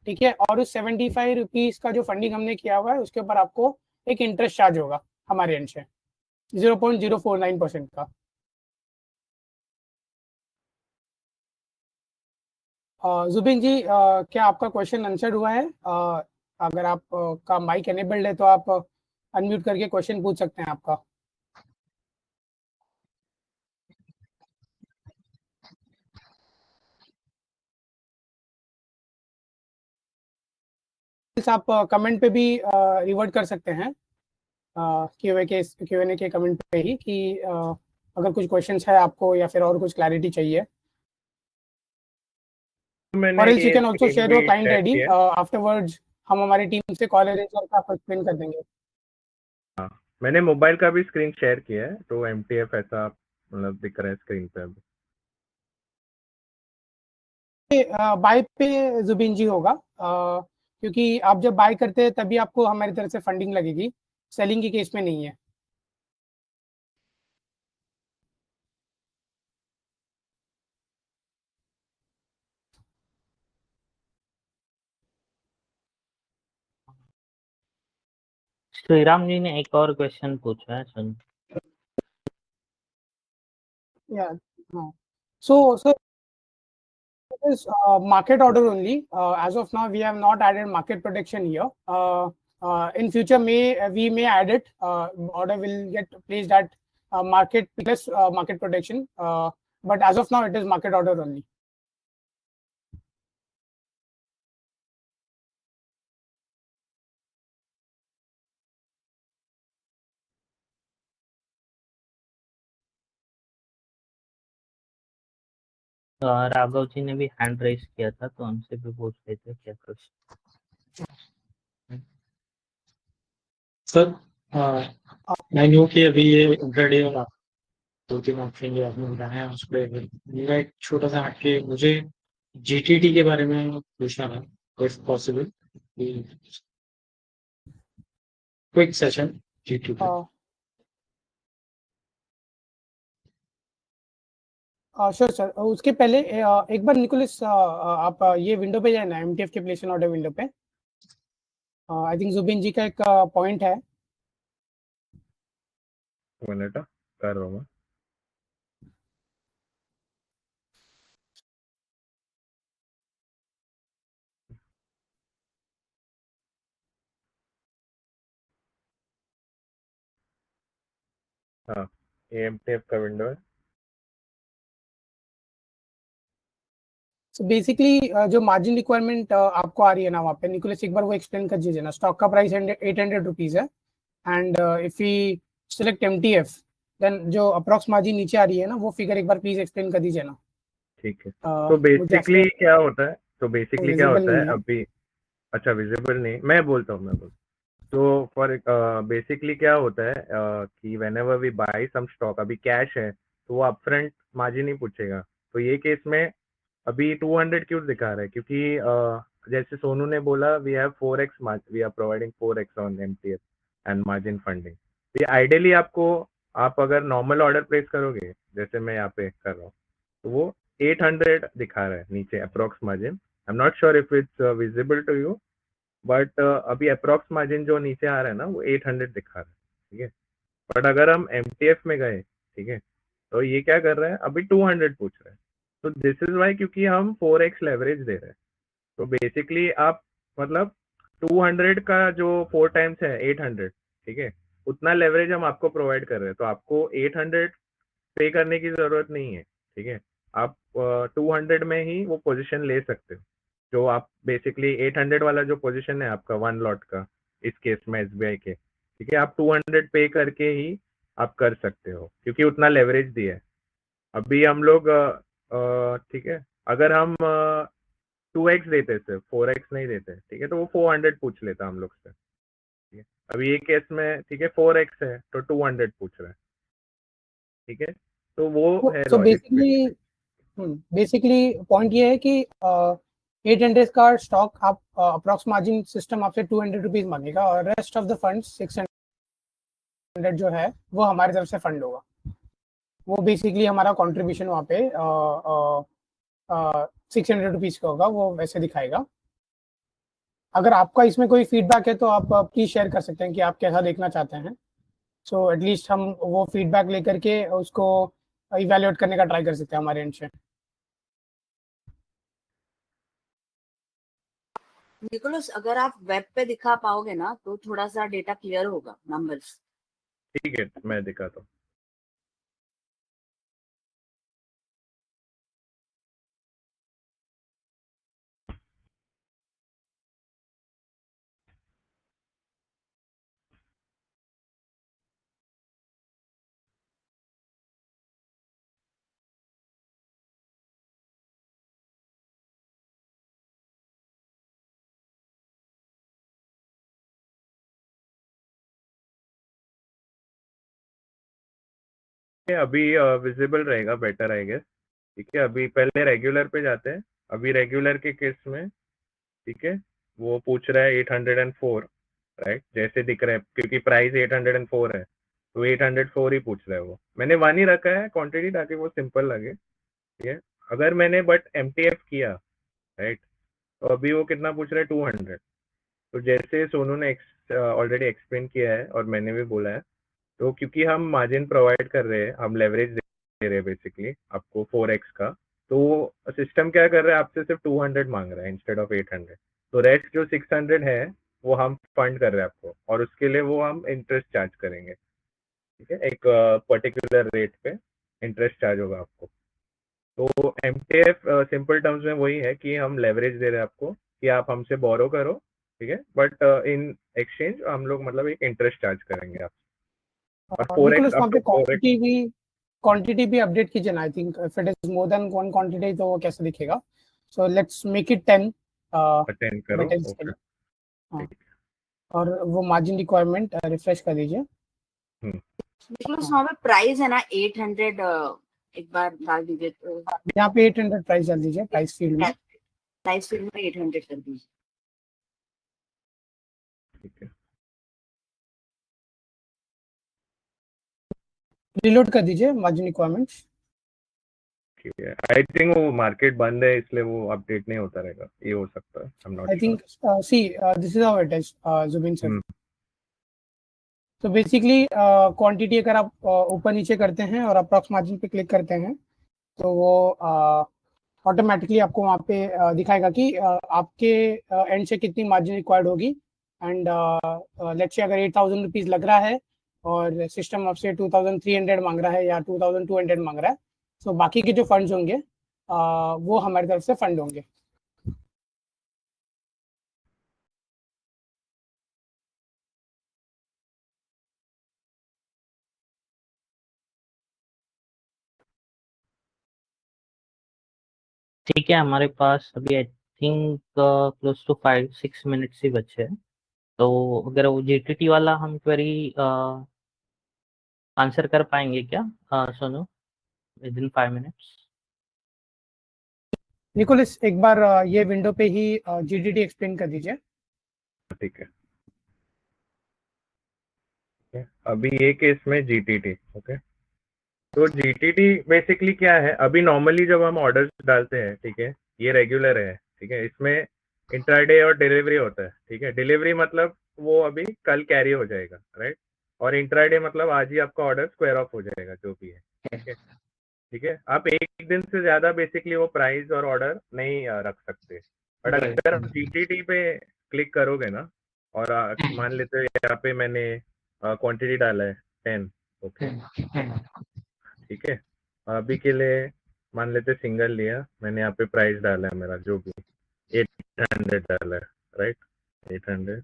ठीक है. और उस 75 रुपीज़ का जो फंडिंग हमने किया हुआ है उसके ऊपर आपको एक इंटरेस्ट चार्ज होगा हमारे एंड से 0.049% का. जुबिन जी, क्या आपका क्वेश्चन आंसर हुआ है? अगर आप का माइक एनेबल्ड है तो आप अनम्यूट करके क्वेश्चन पूछ सकते हैं आपका. आप कमेंट पे भी रिवर्ट कर सकते हैं Q&A के कमेंट पे ही कि अगर कुछ क्वेश्चंस है आपको या फिर और कुछ क्लैरिटी चाहिए. और else you can also share your client ID. Afterwards हम हमारी टीम से कॉल अरेंज करके आपको एक्सप्लेन कर देंगे. हाँ, मैंने मोबाइल का भी स्क्रीन शेयर किया है, तो MTF ऐसा मतलब दिख रहा है स्क्रीन पे अभी. बाय पे जुबिन जी होगा, क्योंकि आप जब बाय करते हैं तभी आपको हमारी तरफ से फंडिंग लगेगी. सेलिंग के केस में नहीं है. श्रीराम जी ने एक और क्वेश्चन पूछा है. सुन. Yeah. So it is market order only. As of now, we have not added market protection here. In future, we may add it. Order will get placed at market plus market protection. But as of now, it is market order only. Raghav ji ने भी hand raise किया था, तो उनसे भी पूछ रहे थे क्या क्वेश्चन. सर मैं न्यू कि अभी ये इंट्राडे वाला 2-3 ऑप्शन जो आपने बताया है उस पर मेरा एक छोटा सा हटके मुझे GTT के बारे में पूछना था, if possible. Quick session GTT. Sure sir, उसके पहले एक बार निकोलस आप ये विंडो पे जाए ना, एमटीएफ के प्लेस एंड ऑर्डर विंडो पे। आई थिंक जुबिन जी का एक पॉइंट है। मिनट कर रहा हूँ मैं। हाँ, ये एमटीएफ का विंडो है। सो बेसिकली जो मार्जिन रिक्वायरमेंट आपको आ रही है ना वहाँ पे, निकोलस एक बार वो एक्सप्लेन कर दीजिए ना। स्टॉक का प्राइस 800 रुपीज है, and if we select MTF, then जो अप्रॉक्स मार्जिन नीचे आ रही है ना, वो फिगर एक बार प्लीज एक्सप्लेन कर दीजिए ना। ठीक है, तो बेसिकली क्या होता है, विजिबल नहीं है अभी। अच्छा, विजिबल नहीं, मैं बोलता हूँ। तो फॉर बेसिकली क्या होता है कि whenever we buy some stock, अभी कैश है तो वो अपफ्रंट मार्जिन ही पूछेगा। तो ये केस में अभी 200 क्यों दिखा रहा है, क्योंकि जैसे सोनू ने बोला, we have 4x, we are providing 4x on MTF and margin funding. ये आइडियली आपको, आप अगर नॉर्मल ऑर्डर प्लेस करोगे, जैसे मैं यहाँ पे कर रहा हूँ, तो वो 800 दिखा रहा है नीचे approx margin. I am not sure if it's visible to you, but अभी अप्रोक्स मार्जिन जो नीचे आ रहा है ना, वो 800 दिखा रहा है, ठीक है। बट अगर हम एमटीएफ में गए, ठीक है, तो ये क्या कर रहा है, अभी 200 पूछ रहा है। तो दिस इज वाई, क्योंकि हम 4x लेवरेज दे रहे हैं। तो बेसिकली आप मतलब 200 का जो 4 टाइम्स है 800, ठीक है, उतना लेवरेज हम आपको प्रोवाइड कर रहे हैं। तो आपको 800 पे करने की जरूरत नहीं है, ठीक है। आप 200 में ही वो पोजीशन ले सकते हो। जो आप बेसिकली 800 वाला जो पोजीशन है आपका वन लॉट का, इस केस में एसबीआई के, ठीक है, आप 200 पे करके ही आप कर सकते हो, क्योंकि उतना लेवरेज दिया है। अभी हम लोग ठीक है, अगर हम 2x देते सिर्फ 4x नहीं देते, ठीक है, तो वो 400 पूछ लेता हम लोग से, ठीक है। अभी ये केस में, ठीक है, 4x है तो 200 पूछ रहा है, ठीक है। तो वो है सो लॉजिक बेसिकली। बेसिकली पॉइंट ये है कि 800 का स्टॉक आप अप्रॉक्स मार्जिन सिस्टम आपसे 200 रुपीज मांगेगा, और रेस्ट ऑफ द फंड 600 जो है वो हमारी तरफ से फंड होगा। वो बेसिकली हमारा कंट्रीब्यूशन वहाँ पे 600 रुपीज का होगा, वो वैसे दिखाएगा। अगर आपका इसमें कोई फीडबैक है तो आप प्लीज शेयर कर सकते हैं कि आप कैसा देखना चाहते हैं। सो एटलीस्ट हम वो फीडबैक लेकर के उसको इवैल्यूएट करने का ट्राई कर सकते हैं हमारे एंड से। निकोलस, अगर आप वेब पे दिखा पाओगे ना तो थोड़ा सा डेटा क्लियर होगा, नंबर्स। ठीक है, मैं दिखाता हूँ। अभी विजिबल रहेगा बेटर आई गेस, ठीक है। अभी पहले रेगुलर पे जाते हैं। अभी रेगुलर के केस में, ठीक है, वो पूछ रहा है 804, राइट, जैसे दिख रहा है, क्योंकि प्राइस 804 है तो 804 ही पूछ रहा है। वो मैंने 1 ही रखा है क्वांटिटी, ताकि वो सिंपल लगे, ठीक है। अगर मैंने बट एमटीएफ किया, राइट, तो अभी वो कितना पूछ रहा है, 200। तो जैसे सोनू ने ऑलरेडी एक्सप्लेन किया है और मैंने भी बोला है, तो क्योंकि हम मार्जिन प्रोवाइड कर रहे हैं, हम लेवरेज दे रहे हैं बेसिकली आपको 4x का, तो सिस्टम क्या कर रहा है, आपसे सिर्फ 200 मांग रहा है इंस्टेड ऑफ 800। तो रेस्ट जो 600 है वो हम फंड कर रहे हैं आपको, और उसके लिए वो हम इंटरेस्ट चार्ज करेंगे, ठीक है। एक पर्टिकुलर रेट पे इंटरेस्ट चार्ज होगा आपको। तो एमटीएफ सिंपल टर्म्स में वही है कि हम लेवरेज दे रहे हैं आपको, कि आप हमसे बोरो करो, ठीक है, बट इन एक्सचेंज हम लोग मतलब एक इंटरेस्ट चार्ज करेंगे आप। और 4x निकोलस, वहाँ अप पे टू 4x। क्वांटिटी भी अपडेट कीजिए ना। I think if it is more than one quantity तो वो कैसे दिखेगा। So let's make it 10 attend करो, डिटेल्स के ओके, लिए। हाँ, ठीक और वो मार्जिन रिक्वायरमेंट रिफ्रेश कर दीजिए। है। निकोलस, वहाँ पे प्राइस है ना 800, एक बार डाल दीजिए तो। यहाँ पे 800 प्राइस डाल दीजिए, प्राइस फील्ड में। प्राइस फील्ड में 800 कर दीजिए। ठीक है, रिलोड कर दीजिए मार्जिन रिक्वायरमेंट्स। आई थिंक वो मार्केट बंद है इसलिए वो अपडेट नहीं होता रहेगा, ये हो सकता है। आई am not I think this is how it is, Zubin sir. तो बेसिकली क्वांटिटी अगर आप ऊपर नीचे करते हैं और अप्रॉक्स मार्जिन पे क्लिक करते हैं तो वो ऑटोमेटिकली आपको वहाँ पे दिखाएगा कि आपके एंड से कितनी मार्जिन रिक्वायर्ड होगी। एंड लेट्स से अगर 8,000 रुपीज़ लग रहा है और सिस्टम आपसे 2,300 मांग रहा है या 2,200 मांग रहा है, तो बाकी के जो फंड्स होंगे वो हमारी तरफ से फंड होंगे। ठीक है, हमारे पास अभी I think close to 5-6 minutes ही बचे हैं, तो अगर वो जीटीटी वाला हम क्वेरी आंसर कर पाएंगे क्या Sonu within 5 minutes? Nicholas एक बार ये विंडो पे ही जीटीटी एक्सप्लेन कर दीजिए। ठीक है, अभी ये केस में जीटीटी। ओके, तो जीटीटी बेसिकली क्या है? अभी नॉर्मली जब हम ऑर्डर्स डालते हैं, ठीक है, ये रेगुलर है, ठीक है, इसमें इंट्राडे और डिलीवरी होता है, ठीक है। डिलीवरी मतलब वो अभी कल कैरी हो जाएगा, राइट, और इंट्राडे मतलब आज ही आपका ऑर्डर स्क्वायर ऑफ हो जाएगा जो भी है, ठीक है। ठीक है, आप एक दिन से ज्यादा बेसिकली वो प्राइस और ऑर्डर नहीं रख सकते। बट अगर आप जीटीटी पे क्लिक करोगे ना, और मान लेते हैं यहाँ पे मैंने क्वांटिटी डाला है 10, ओके, ठीक है। अभी के लिए मान लेते सिंगल लिया, मैंने यहाँ पे प्राइस डाला है मेरा जो भी 800 डाला है, राइट, 800,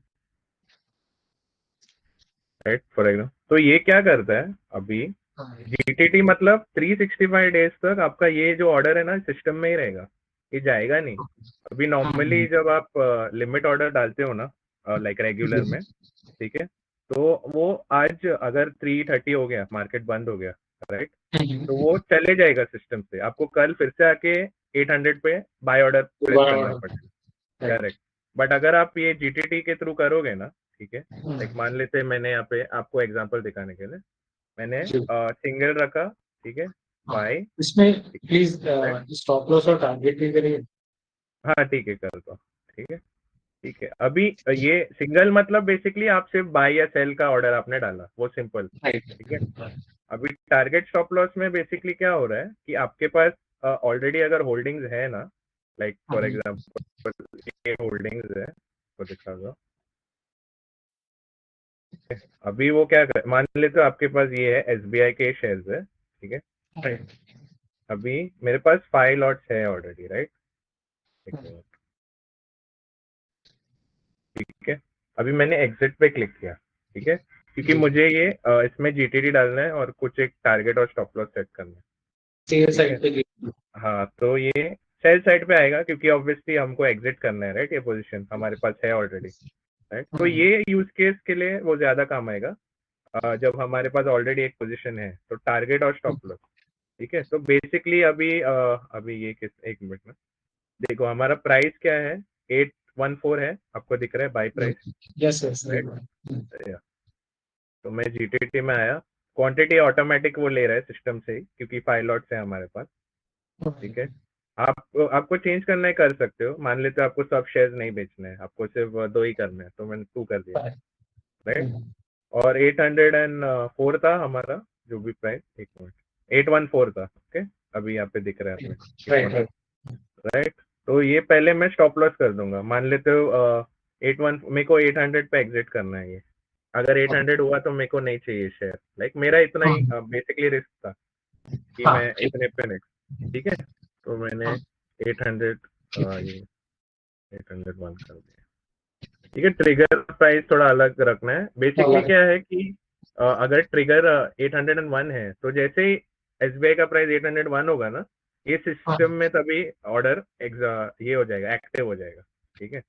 राइट, फॉर एग्जाम्पल। तो ये क्या करता है अभी, जीटीटी मतलब 365 डेज तक आपका ये जो ऑर्डर है ना सिस्टम में ही रहेगा, ये जाएगा नहीं। अभी नॉर्मली जब आप लिमिट ऑर्डर डालते हो ना लाइक रेगुलर में, ठीक है, तो वो आज अगर 330 हो गया, मार्केट बंद हो गया, राइट, तो वो चले जाएगा सिस्टम से, आपको कल फिर से आके 800 पे बाय ऑर्डर प्लेस करना पड़ेगा, करेक्ट। बट अगर आप ये जीटीटी के थ्रू करोगे ना, ठीक है, लाइक मान लेते मैंने यहाँ पे आपको एग्जांपल दिखाने के लिए मैंने सिंगल रखा, ठीक है, बाय। इसमें प्लीज स्टॉप लॉस और टारगेट भी करिए। हाँ ठीक है, कर दो, ठीक है, ठीक है। अभी ये सिंगल मतलब बेसिकली आप सिर्फ बाय या सेल का ऑर्डर आपने डाला, वो सिंपल, ठीक है। अभी टारगेट स्टॉप लॉस में बेसिकली क्या हो रहा है कि आपके पास ऑलरेडी अगर होल्डिंग्स है ना, लाइक फॉर एग्जांपल ये होल्डिंग्स है, तो दिखा दो। अभी वो क्या कर, मान लेते हो आपके पास ये है एसबीआई के शेयर्स है, ठीक है। अभी मेरे पास 5 लॉट्स है ऑलरेडी, राइट, ठीक है। अभी मैंने एग्जिट पे क्लिक किया, ठीक है, क्योंकि मुझे ये इसमें जीटीडी डालना है और कुछ एक टारगेट और स्टॉप लॉस सेट करना है। सेल साइड पे हाँ, तो ये सेल साइड पे आएगा क्योंकि ऑब्वियसली हमको एग्जिट करना है, राइट, ये पोजीशन हमारे पास है ऑलरेडी, राइट। तो ये यूज केस के लिए वो ज्यादा काम आएगा जब हमारे पास ऑलरेडी एक पोजीशन है, तो टारगेट और स्टॉप लॉस, ठीक है। तो बेसिकली अभी ये किस, एक मिनट में देखो हमारा प्राइस क्या है, 814 है, आपको दिख रहा है बाय प्राइस, यस यस, तो मैं जीटीटी में आया, क्वांटिटी ऑटोमेटिक वो ले रहा है सिस्टम से ही क्योंकि 5 लॉट्स है हमारे पास, ठीक है। आपको चेंज करना है, कर सकते हो, मान लेते हो आपको सब शेयर्स नहीं बेचने हैं, आपको सिर्फ 2 ही करने हैं, तो मैंने 2 कर दिया, राइट। और 804 था हमारा जो भी प्राइस, एक मिनट, 814 था, ओके, अभी यहाँ पे दिख रहा है आपने, राइट। तो ये पहले मैं स्टॉप लॉस कर दूंगा, मान लेते हो 81, मेरे को 800 पे एग्जिट करना है ये, अगर 800 हुआ तो मेरे को नहीं चाहिए शेयर, लाइक मेरा इतना ही बेसिकली रिस्क था कि मैं इतने पे नहीं, ठीक है। तो मैंने 800 ये 801 कर दिया, ठीक है। ट्रिगर प्राइस थोड़ा अलग रखना है, बेसिकली क्या है कि अगर ट्रिगर 801 है तो जैसे ही एसबीआई का प्राइस 801 होगा ना, ये सिस्टम में तभी ऑर्डर ये हो जाएगा, एक्टिव हो जाएगा, ठीक है।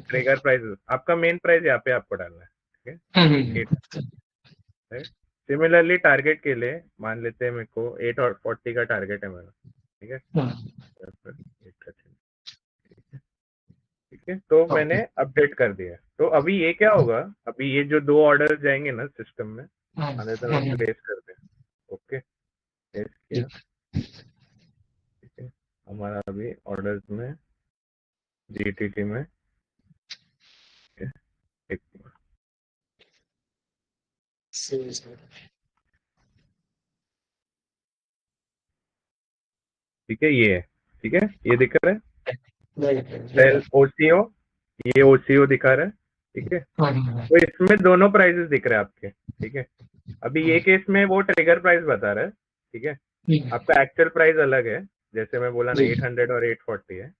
ट्रिगर प्राइस आपका मेन प्राइस यहाँ पे आपको डालना है, ठीक है। सिमिलरली टारगेट के लिए मान लेते हैं मेरे को 840 का टारगेट है मेरा, ठीक है, ठीक है। तो मैंने अपडेट कर दिया, तो अभी ये क्या होगा, अभी ये जो 2 ऑर्डर जाएंगे ना सिस्टम में, प्लेस कर दे, ओके, प्लेस किया, हमारा अभी ऑर्डर्स में जीटीटी में एक ठीक है, ये है, ठीक है, ये दिख रहा है सेल ओसीओ, ये ओसीओ दिखा रहा है, ठीक है। तो इसमें दोनों प्राइसेस दिख रहे हैं आपके, ठीक है। अभी ये केस में वो ट्रिगर प्राइस बता रहा है, ठीक है। आपका एक्चुअल प्राइस अलग है, जैसे मैं बोला ना 800 और 840 है।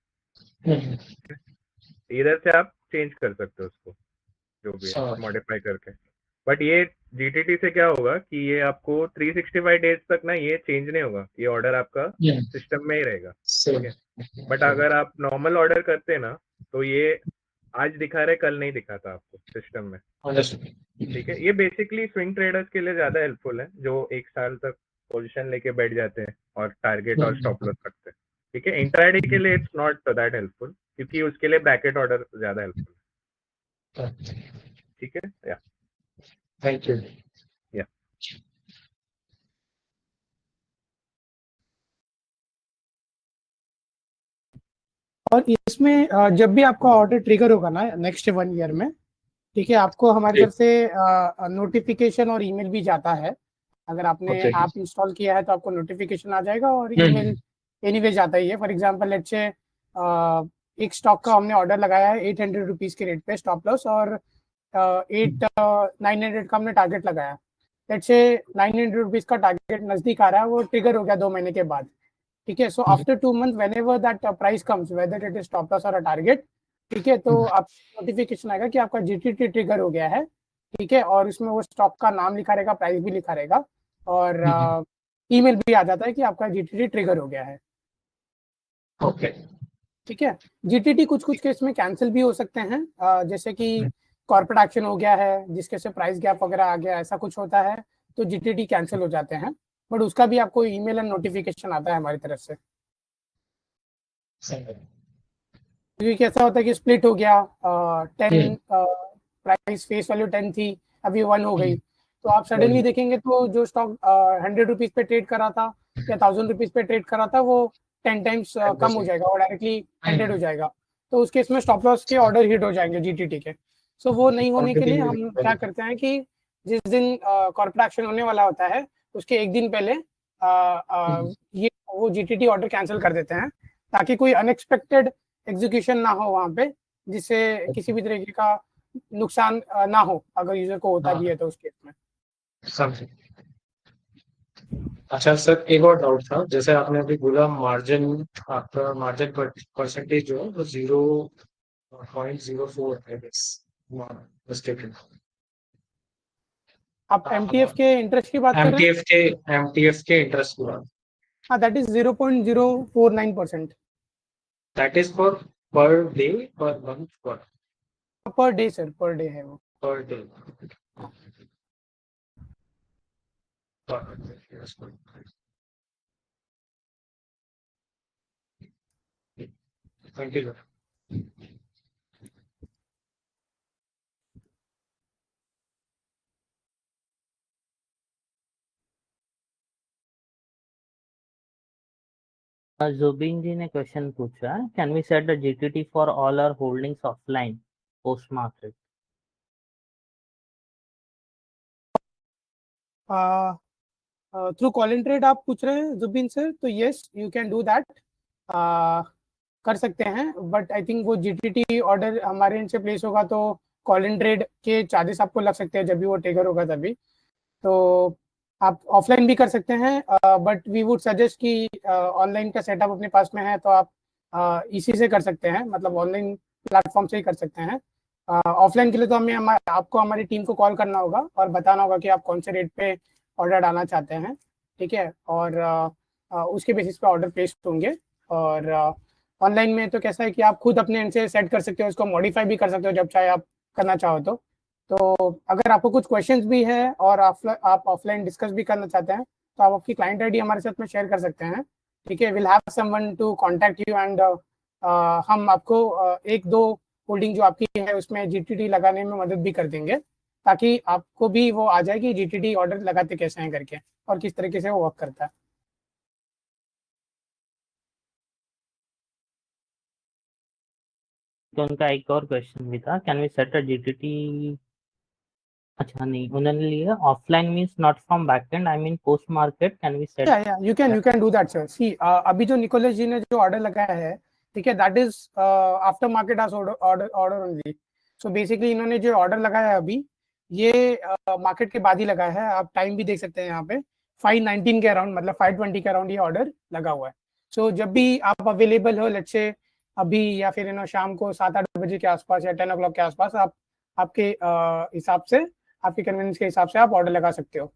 इधर से आप चेंज कर सकते हो उसको, जो भी है मॉडिफाई करके। बट ये जीटीटी से क्या होगा कि ये आपको 365 डेज तक ना ये चेंज नहीं होगा, ये ऑर्डर आपका सिस्टम में ही रहेगा, ठीक है। बट अगर आप नॉर्मल ऑर्डर करते हैं ना, तो ये आज दिखा रहे कल नहीं दिखाता आपको सिस्टम में, ठीक है। ये बेसिकली स्विंग ट्रेडर्स के लिए ज्यादा हेल्पफुल है, जो एक साल तक पोजीशन लेके बैठ जाते हैं और टारगेट और स्टॉप लॉस रखते हैं, ठीक है। इंट्राडे के लिए इट्स नॉट दैट हेल्पफुल, क्योंकि उसके लिए ब्रैकेट ऑर्डर ज्यादा हेल्पफुल है, ठीक है। या थैंक यू। या और इसमें जब भी आपका ऑर्डर ट्रिगर होगा ना नेक्स्ट 1 ईयर में, ठीक है, आपको हमारी तरफ से नोटिफिकेशन और ईमेल भी जाता है। अगर आपने ऐप इंस्टॉल किया है तो आपको नोटिफिकेशन आ जाएगा और ईमेल एनीवे जाता ही है। फॉर एग्जांपल लेट्स से एक स्टॉक का हमने ऑर्डर लगाया है 800 रुपीज के रेट पे स्टॉप लॉस, और 900 का हमने टारगेट लगाया। लेट्स से 900 रुपीज का टारगेट नजदीक आ रहा है, वो ट्रिगर हो गया 2 महीने के बाद, ठीक है। So after 2 month whenever that price comes whether it is stop loss और अ टारगेट, ठीक है, तो आप नोटिफिकेशन आएगा कि आपका जीटीटी ट्रिगर हो गया है, ठीक है। और उसमें वो स्टॉक का नाम लिखा रहेगा, प्राइस भी लिखा रहेगा, और ईमेल भी आ जाता है कि आपका जीटीटी ट्रिगर हो गया है, ओके, ठीक है। जीटीटी कुछ कुछ केस में कैंसिल भी हो सकते हैं, जैसे कि कॉर्पोरेट एक्शन हो गया है जिसके से प्राइस गैप वगैरह आ गया, ऐसा कुछ होता है तो जीटीटी कैंसिल हो जाते हैं। बट उसका भी आपको ईमेल एंड नोटिफिकेशन आता है हमारी तरफ से, क्योंकि कैसा होता है कि स्प्लिट हो गया, 10 प्राइस फेस वैल्यू 10 थी, अभी 1 हो गई, तो आप सडनली देखेंगे तो जो स्टॉक 100 रुपीज पे ट्रेड करा था या 1000 रुपीज पे ट्रेड करा था, वो 10 टाइम्स कम हो जाएगा और डायरेक्टली 100 हो जाएगा। तो उस केस में स्टॉप लॉस के ऑर्डर हिट हो जाएंगे जीटीटी के। सो वो नहीं होने के लिए हम क्या करते हैं कि जिस दिन कॉर्पोरेट एक्शन होने वाला होता है उसके एक दिन पहले ये वो जीटीटी ऑर्डर कैंसिल कर देते हैं, ताकि कोई अनएक्सपेक्टेड एग्जीक्यूशन ना हो वहां पे, जिससे किसी भी तरीके का नुकसान ना हो अगर यूजर को होता भी है तो उस केस में। समझे। अच्छा सर, एक और डाउट था, जैसे आपने अभी बोला मार्जिन, आपका मार्जिन परसेंटेज जो है वो 0.04 है बस, मिस्टेकन। आप एमटीएफ के इंटरेस्ट की बात कर रहे हैं? एमटीएफ के इंटरेस्ट की बात। हाँ, that is 0.049%। That is for per day, per month, per day sir, per day है वो। Per day. Thank you. Zubin ji ने क्वेश्चन पूछा, can we set the GTT for all our holdings offline post market? Through call in trade आप पूछ रहे हैं Zubin sir, तो yes you can do that, कर सकते हैं। बट आई थिंक वो जीटीटी ऑर्डर हमारे एंड से प्लेस होगा तो कॉल इन ट्रेड के चार्जेस आपको लग सकते हैं जब भी वो ट्रिगर होगा तभी। तो आप ऑफलाइन भी कर सकते हैं, बट वी वुड सजेस्ट कि ऑनलाइन का सेटअप अपने पास में है तो आप इसी से कर सकते हैं, मतलब ऑनलाइन प्लेटफॉर्म से ही कर सकते हैं। ऑफलाइन के लिए तो आपको हमारी टीम को कॉल करना होगा और बताना होगा कि आप कौन से रेट पे ऑर्डर डालना चाहते हैं, ठीक है। और उसके बेसिस पे ऑर्डर प्लेस होंगे। और ऑनलाइन में तो कैसा है कि आप खुद अपने एंड से सेट कर सकते हो, उसको मॉडिफाई भी कर सकते हो जब चाहे आप करना चाहो तो अगर आपको कुछ क्वेश्चंस भी है और आप ऑफलाइन डिस्कस भी करना चाहते हैं तो आप आपकी क्लाइंट आईडी हमारे साथ में शेयर कर सकते हैं, ठीक है। Will have someone to contact you and हम आपको एक दो होल्डिंग जो आपकी है उसमें जीटीटी लगाने में मदद भी कर देंगे, ताकि आपको भी वो आ जाए कि जीटीटी ऑर्डर लगाते कैसे हैं करके और किस तरीके से वो वर्क करता है। उनका एक और क्वेश्चन भी था, can we set a GTT? अच्छा नहीं, उन्होंने लिया offline means not from backend, I mean post market, can we set? या you can do that sir. See अभी जो निकोलस जी ने जो ऑर्डर लगाया है, ठीक है, दैट इज आफ्टर मार्केट आज ऑर्डर ओनली। सो बेसिकली इन्होंने जो ऑर्डर लगाया है अभी, ये मार्केट के बाद ही लगाया है। आप टाइम भी देख सकते हैं यहाँ पे 5:19 के अराउंड, मतलब 5:20 के अराउंड ये ऑर्डर लगा हुआ है। सो जब भी आप अवेलेबल हो, लेट्स से अभी या फिर शाम को 7-8 बजे के आसपास या 10 o'clock के आसपास, आप आपके हिसाब से, आपके कन्वीनियंस के हिसाब से आप ऑर्डर लगा सकते हो।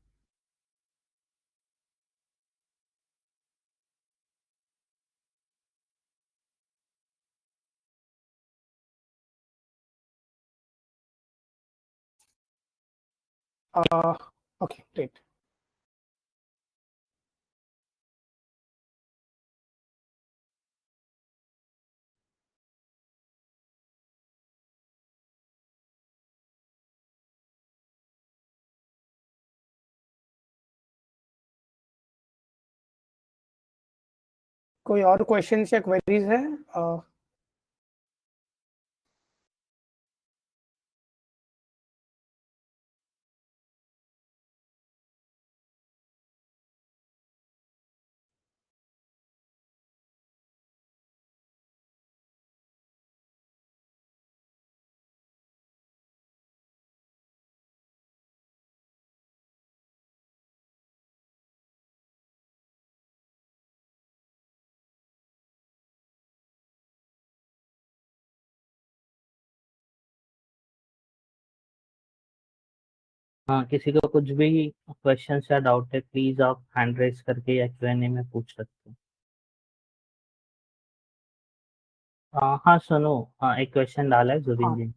Okay, great. कोई और क्वेश्चन या क्वेरीज है? हाँ, किसी को कुछ भी क्वेश्चन या डाउट है, प्लीज आप हैंड रेज करके या Q&A में पूछ सकते हैं। हाँ सुनो, हाँ एक क्वेश्चन डाला है जुबिन जी।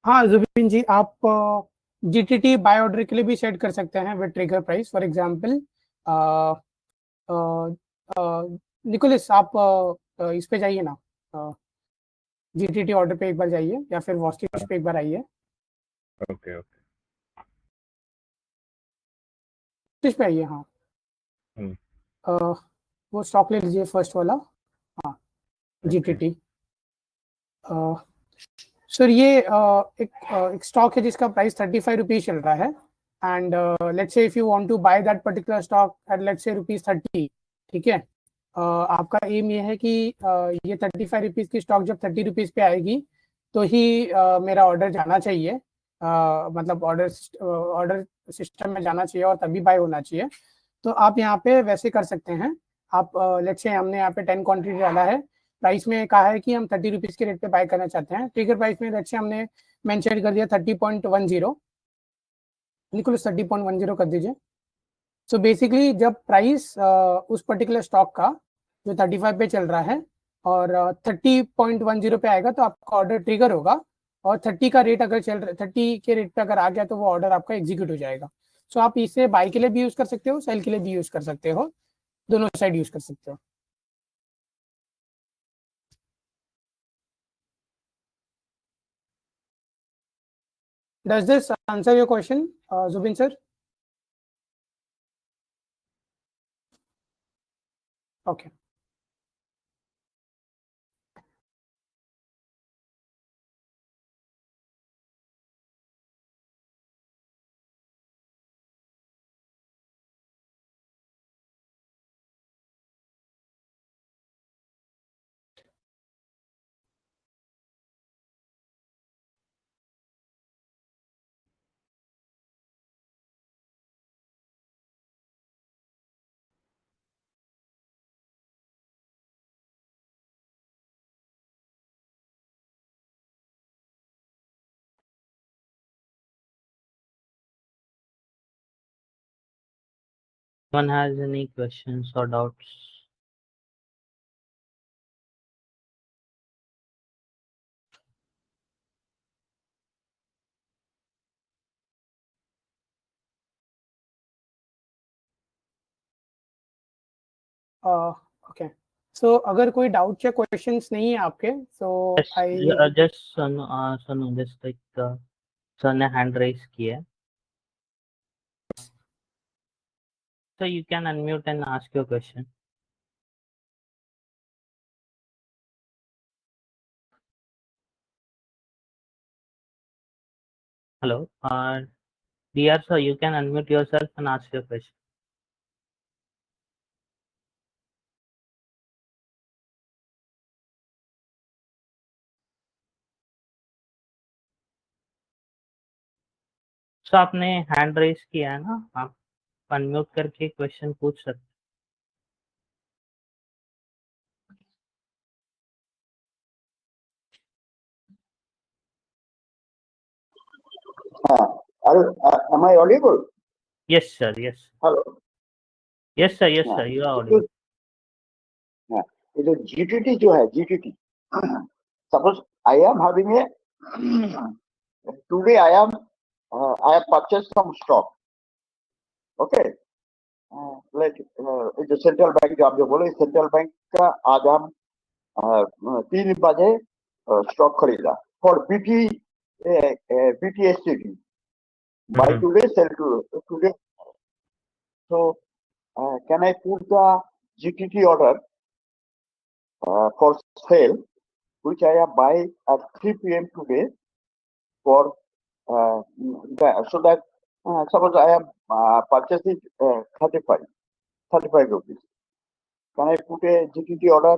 हाँ जुबिन जी, आप जीटीटी बाय ऑर्डर के लिए भी सेट कर सकते हैं with trigger price. For example Nicholas, आप इस पे जाइए ना, जीटीटी ऑर्डर पे एक बार जाइए, या फिर वॉस्टिश पे एक बार आइए। Okay okay. वॉस्टिश पे आइए, हाँ। वो स्टॉक ले लीजिए फर्स्ट वाला, हाँ, जीटीटी। सर ये एक स्टॉक है जिसका प्राइस 35 रुपीज चल रहा है, and let's say if you want to buy that particular stock at let's say ₹30, ठीक है। आपका एम ये है कि ये 35 रुपीज की स्टॉक जब 30 रुपीज पे आएगी तो ही मेरा ऑर्डर जाना चाहिए, मतलब ऑर्डर सिस्टम में जाना चाहिए और तभी बाय होना चाहिए। तो आप यहाँ पे वैसे कर सकते हैं। आप लेट्स से हमने यहाँ पे 10 क्वांटिटी डाला है, प्राइस में कहा है कि हम 30 रुपीज के रेट पे बाय करना चाहते हैं। ट्रिगर प्राइस में लेट्स से हमने मेंशन कर दिया 30.10, निकोलस 30.10 कर दीजिए। सो बेसिकली जब प्राइस उस पर्टिकुलर स्टॉक का जो 35 पे चल रहा है और 30.10 पे आएगा तो आपका ऑर्डर ट्रिगर होगा, और 30 का रेट अगर चल रहा, 30 के रेट पे अगर आ गया तो वो ऑर्डर आपका एग्जीक्यूट हो जाएगा। सो आप इसे बाय के लिए भी यूज कर सकते हो, सेल के लिए भी यूज कर सकते हो, दोनों साइड यूज कर सकते हो। Does this answer your question, Zubin sir? Okay. One has any questions or doubts? Okay. So अगर कोई डाउट या क्वेश्चंस नहीं है आपके, so I Just सुनो, just like सर ने हैंड रेज किया है, so you can unmute and ask your question. Hello. Dear sir, you can unmute yourself and ask your question. So आपने हैंड रेज किया है ना, आप अनम्यूट करके क्वेश्चन पूछ सकते। Am I audible? Yes sir, yes. Hello. Yes sir, yes sir, you are audible. ये जो GTT जो है GTT, suppose I am having a today I have purchased some stock, okay? Like जो central bank जो आप जो बोले central bank का आज हम 3 बजे स्टॉक खरीदा for BTSCD by today sell to today. So can I put the GTT order for sale, which I have buy at 3 p.m. today for so that suppose I have purchased it 35 rupees. Can I put a GTT order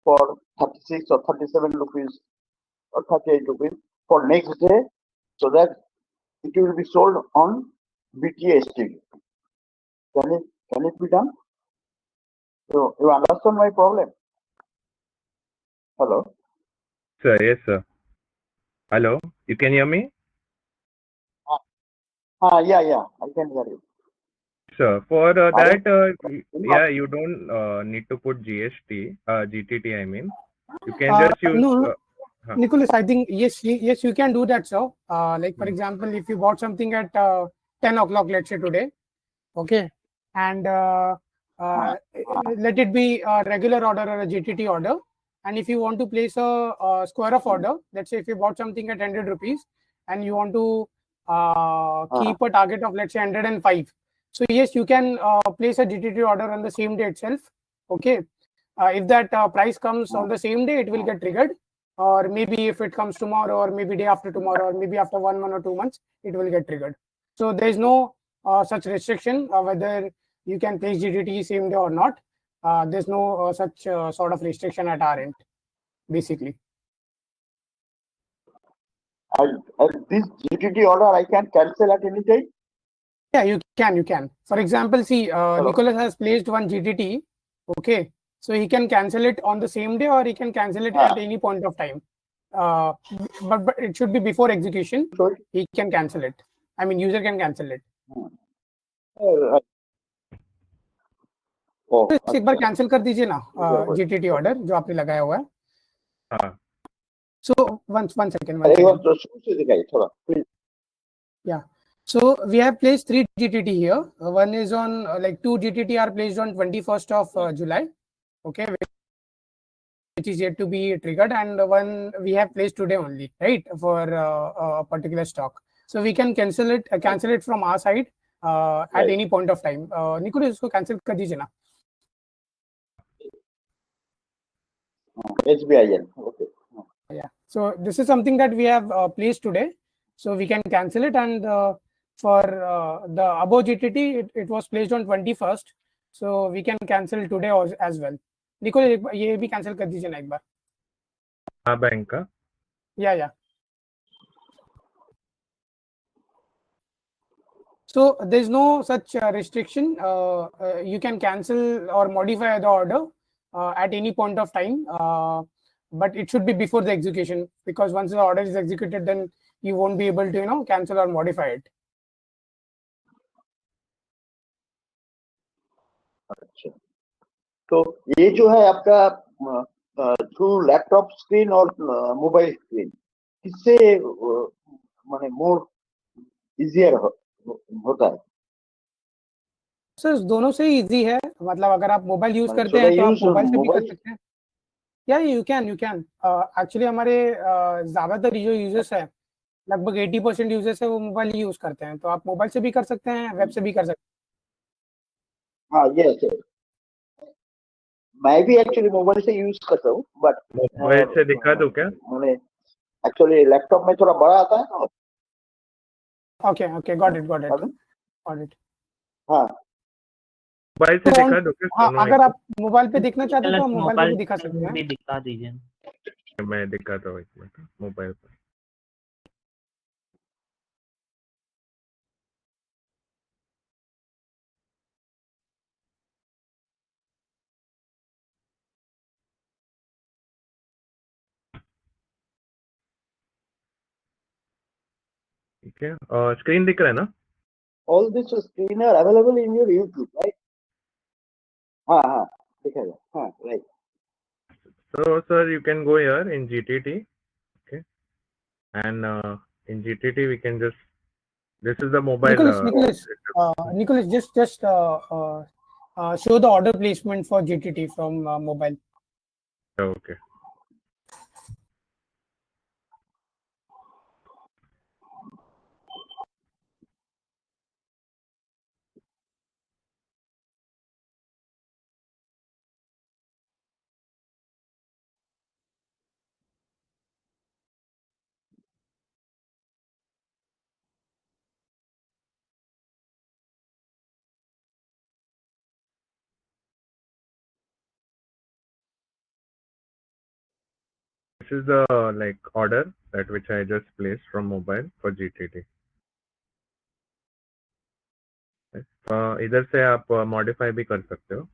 for 36 or 37 rupees or 38 rupees for next day, so that it will be sold on BTST? Can it be done? So you understand my problem? Hello. Sir, yes sir. Hello, you can hear me? Yeah, I can hear you. Sir, for that, Yeah. you don't need to put GTT. I mean, you can just use. No, Nicholas, I think yes, you can do that, sir. Like for example, if you bought something at 10 o'clock, let's say today, okay, and let it be a regular order or a GTT order, and if you want to place a square of order, let's say if you bought something at 100 rupees and you want to keep a target of let's say 105, so yes, you can place a GTT order on the same day itself, okay. If that price comes on the same day, it will get triggered, or maybe if it comes tomorrow, or maybe day after tomorrow, or maybe after 1 month or 2 months, it will get triggered. So there is no such restriction whether you can place GTT same day or not. There's no such sort of restriction at our end, basically. This GTT order I can cancel at any time? Yeah, you can. For example, see, Nicholas has placed one GTT, okay. So he can cancel it on the same day, or he can cancel it at any point of time. But it should be before execution. He can cancel it. I mean, user can cancel it. एक बार cancel कर दीजिए ना GTT order जो आपने लगाया हुआ है. So one second. Yeah. So we have placed 3 GTT here. One is on like 2 GTT are placed on 21st of July, okay, which is yet to be triggered, and one we have placed today only, right, for a particular stock. So we can cancel it from our side at any point of time. Nicholas, इसको cancel कर दीजिए ना. SBIN. Okay. Yeah. So this is something that we have placed today, so we can cancel it, and for the above GTT, it was placed on 21st, so we can cancel today as well. Nicholas, ये भी cancel कर दीजिए ना एक बार. हाँ bank का. Yeah. So there's no such restriction. You can cancel or modify the order at any point of time, but it should be before the execution, because once the order is executed, then you won't be able to cancel or modify it. अच्छा, तो ये जो है आपका through laptop screen और mobile screen, किससे माने more easier होता है? सर दोनों से इजी है, मतलब अगर आप मोबाइल यूज करते हैं तो आप मोबाइल से भी कर सकते हैं. या यू कैन एक्चुअली हमारे ज्यादातर जो यूजर्स है, लगभग 80% यूजर्स है वो मोबाइल यूज करते हैं, तो आप मोबाइल से भी कर सकते हैं, वेब से भी कर सकते हैं. हाँ यस, मैं भी एक्चुअली मोबाइल से यूज करता हूँ, बट मोबाइल से दिखा दूं क्या? मैंने एक्चुअली लैपटॉप में थोड़ा बड़ा आता है ना, Okay, got it. Pardon? Got it. हाँ मोबाइल से तो दिखा दो क्या हाँ, दोनों अगर एक आप मोबाइल पे देखना चाहते हो तो चलो आप मोबाइल पे भी दिखा पे सकते हैं। भी दिखा दीजिए। को? मैं दिखाता हूँ एक मिनट मोबाइल पर। ठीक है, स्क्रीन दिख रहा है ना? all this screen are available in your YouTube, right? हाँ दिखेगा हाँ right. So sir, you can go here in GTT, okay, and in GTT we can just, this is the mobile. Nicholas, just show the order placement for GTT from mobile. Okay. This is the like order that which I just placed from mobile for GTT. इधर से आप modify भी कर सकते हो.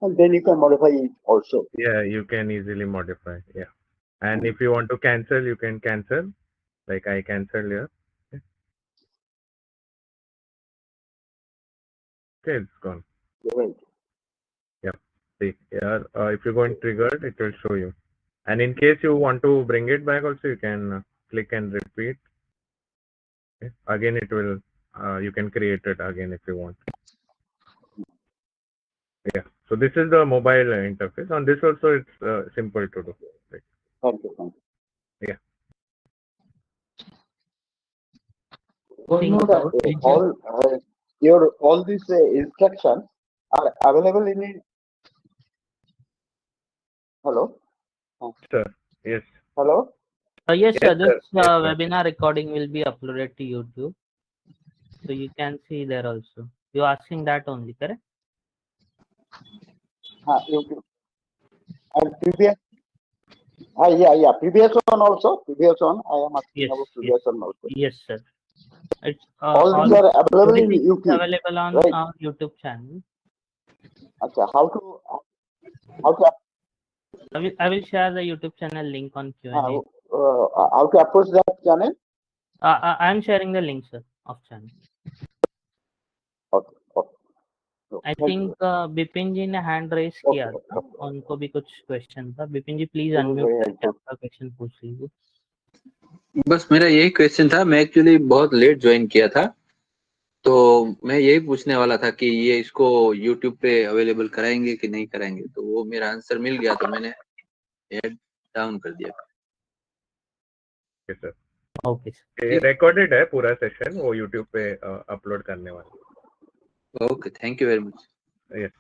And then you can modify it also. Yeah, you can easily modify. Yeah, and if you want to cancel, you can cancel. Like I cancel here. Okay, it's gone. Right. Yeah. See here, if you go in triggered, it will show you. And in case you want to bring it back, also you can click and repeat. Okay. Again, it will. You can create it again if you want. Yeah. So this is the mobile interface. On this also, it's simple to do. Right. Thank you. Yeah. All these instructions are available in it. Hello. Sir. Yes. Hello. Yes, Yes, sir. This sir. Yes, sir. webinar recording will be uploaded to YouTube, so you can see there also. You asking that only, correct? YouTube. And previous. Yeah. Previous one also. Previous one. I am asking Yes, about previous one also. yes, sir. It's All these are available in everything is YouTube. available on Right. our YouTube channel. Okay. How to I will share the YouTube channel link on Q&A. how to approach that channel? I am sharing the link, sir, of channel. Okay. I Thank think you. Bipin जी ने hand raise किया था, उनको भी कुछ question था. बिपिन जी please unmute करके आपका question पूछ लीजिए. बस मेरा यही क्वेश्चन था. मैं एक्चुअली बहुत लेट ज्वाइन किया था, तो मैं यही पूछने वाला था कि ये इसको YouTube पे अवेलेबल कराएंगे कि नहीं कराएंगे. तो वो मेरा आंसर मिल गया, तो मैंने ऐड डाउन कर दिया. सर. ओके ये रिकॉर्डेड है पूरा सेशन, वो YouTube पे अपलोड करने वाला. Okay, thank you very much. Yes.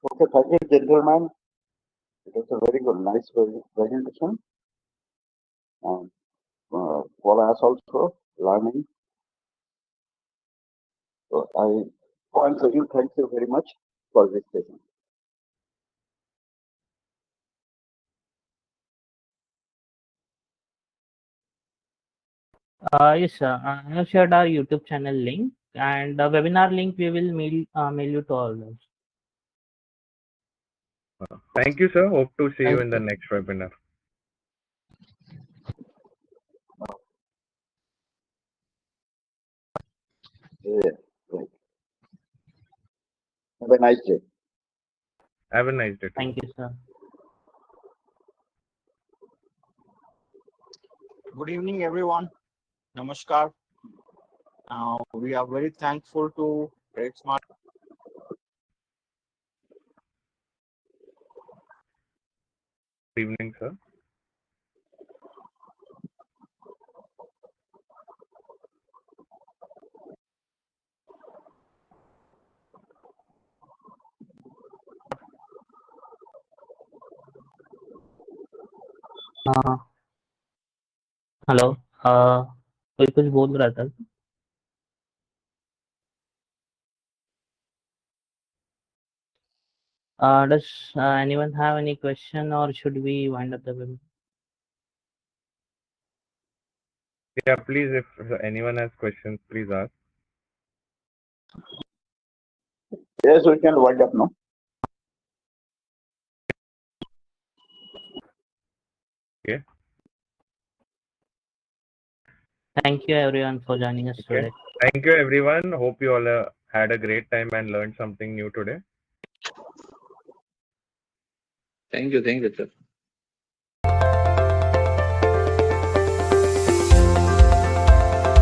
Okay, thank you, gentlemen. It was a very good, nice presentation. And for us also, learning. So once again, thank you very much for this session. Yes, sir. I have shared our YouTube channel link, and the webinar link we will mail you to all those. Thank you, sir. Hope to see you in the next webinar. Yeah, right. Have a nice day. Have a nice day. Thank you, sir. Good evening, everyone. Namaskar. We are very thankful to TradeSmart. Good evening, sir. Hello, कोई कुछ बोल रहा था? Does anyone have any question or should we wind up the webinar? Yeah, please, if anyone has questions, please ask. Yes, we can wind up now. Okay. Thank you everyone for joining us Okay. today. Thank you, everyone. Hope you all had a great time and learned something new today. Thank you, sir.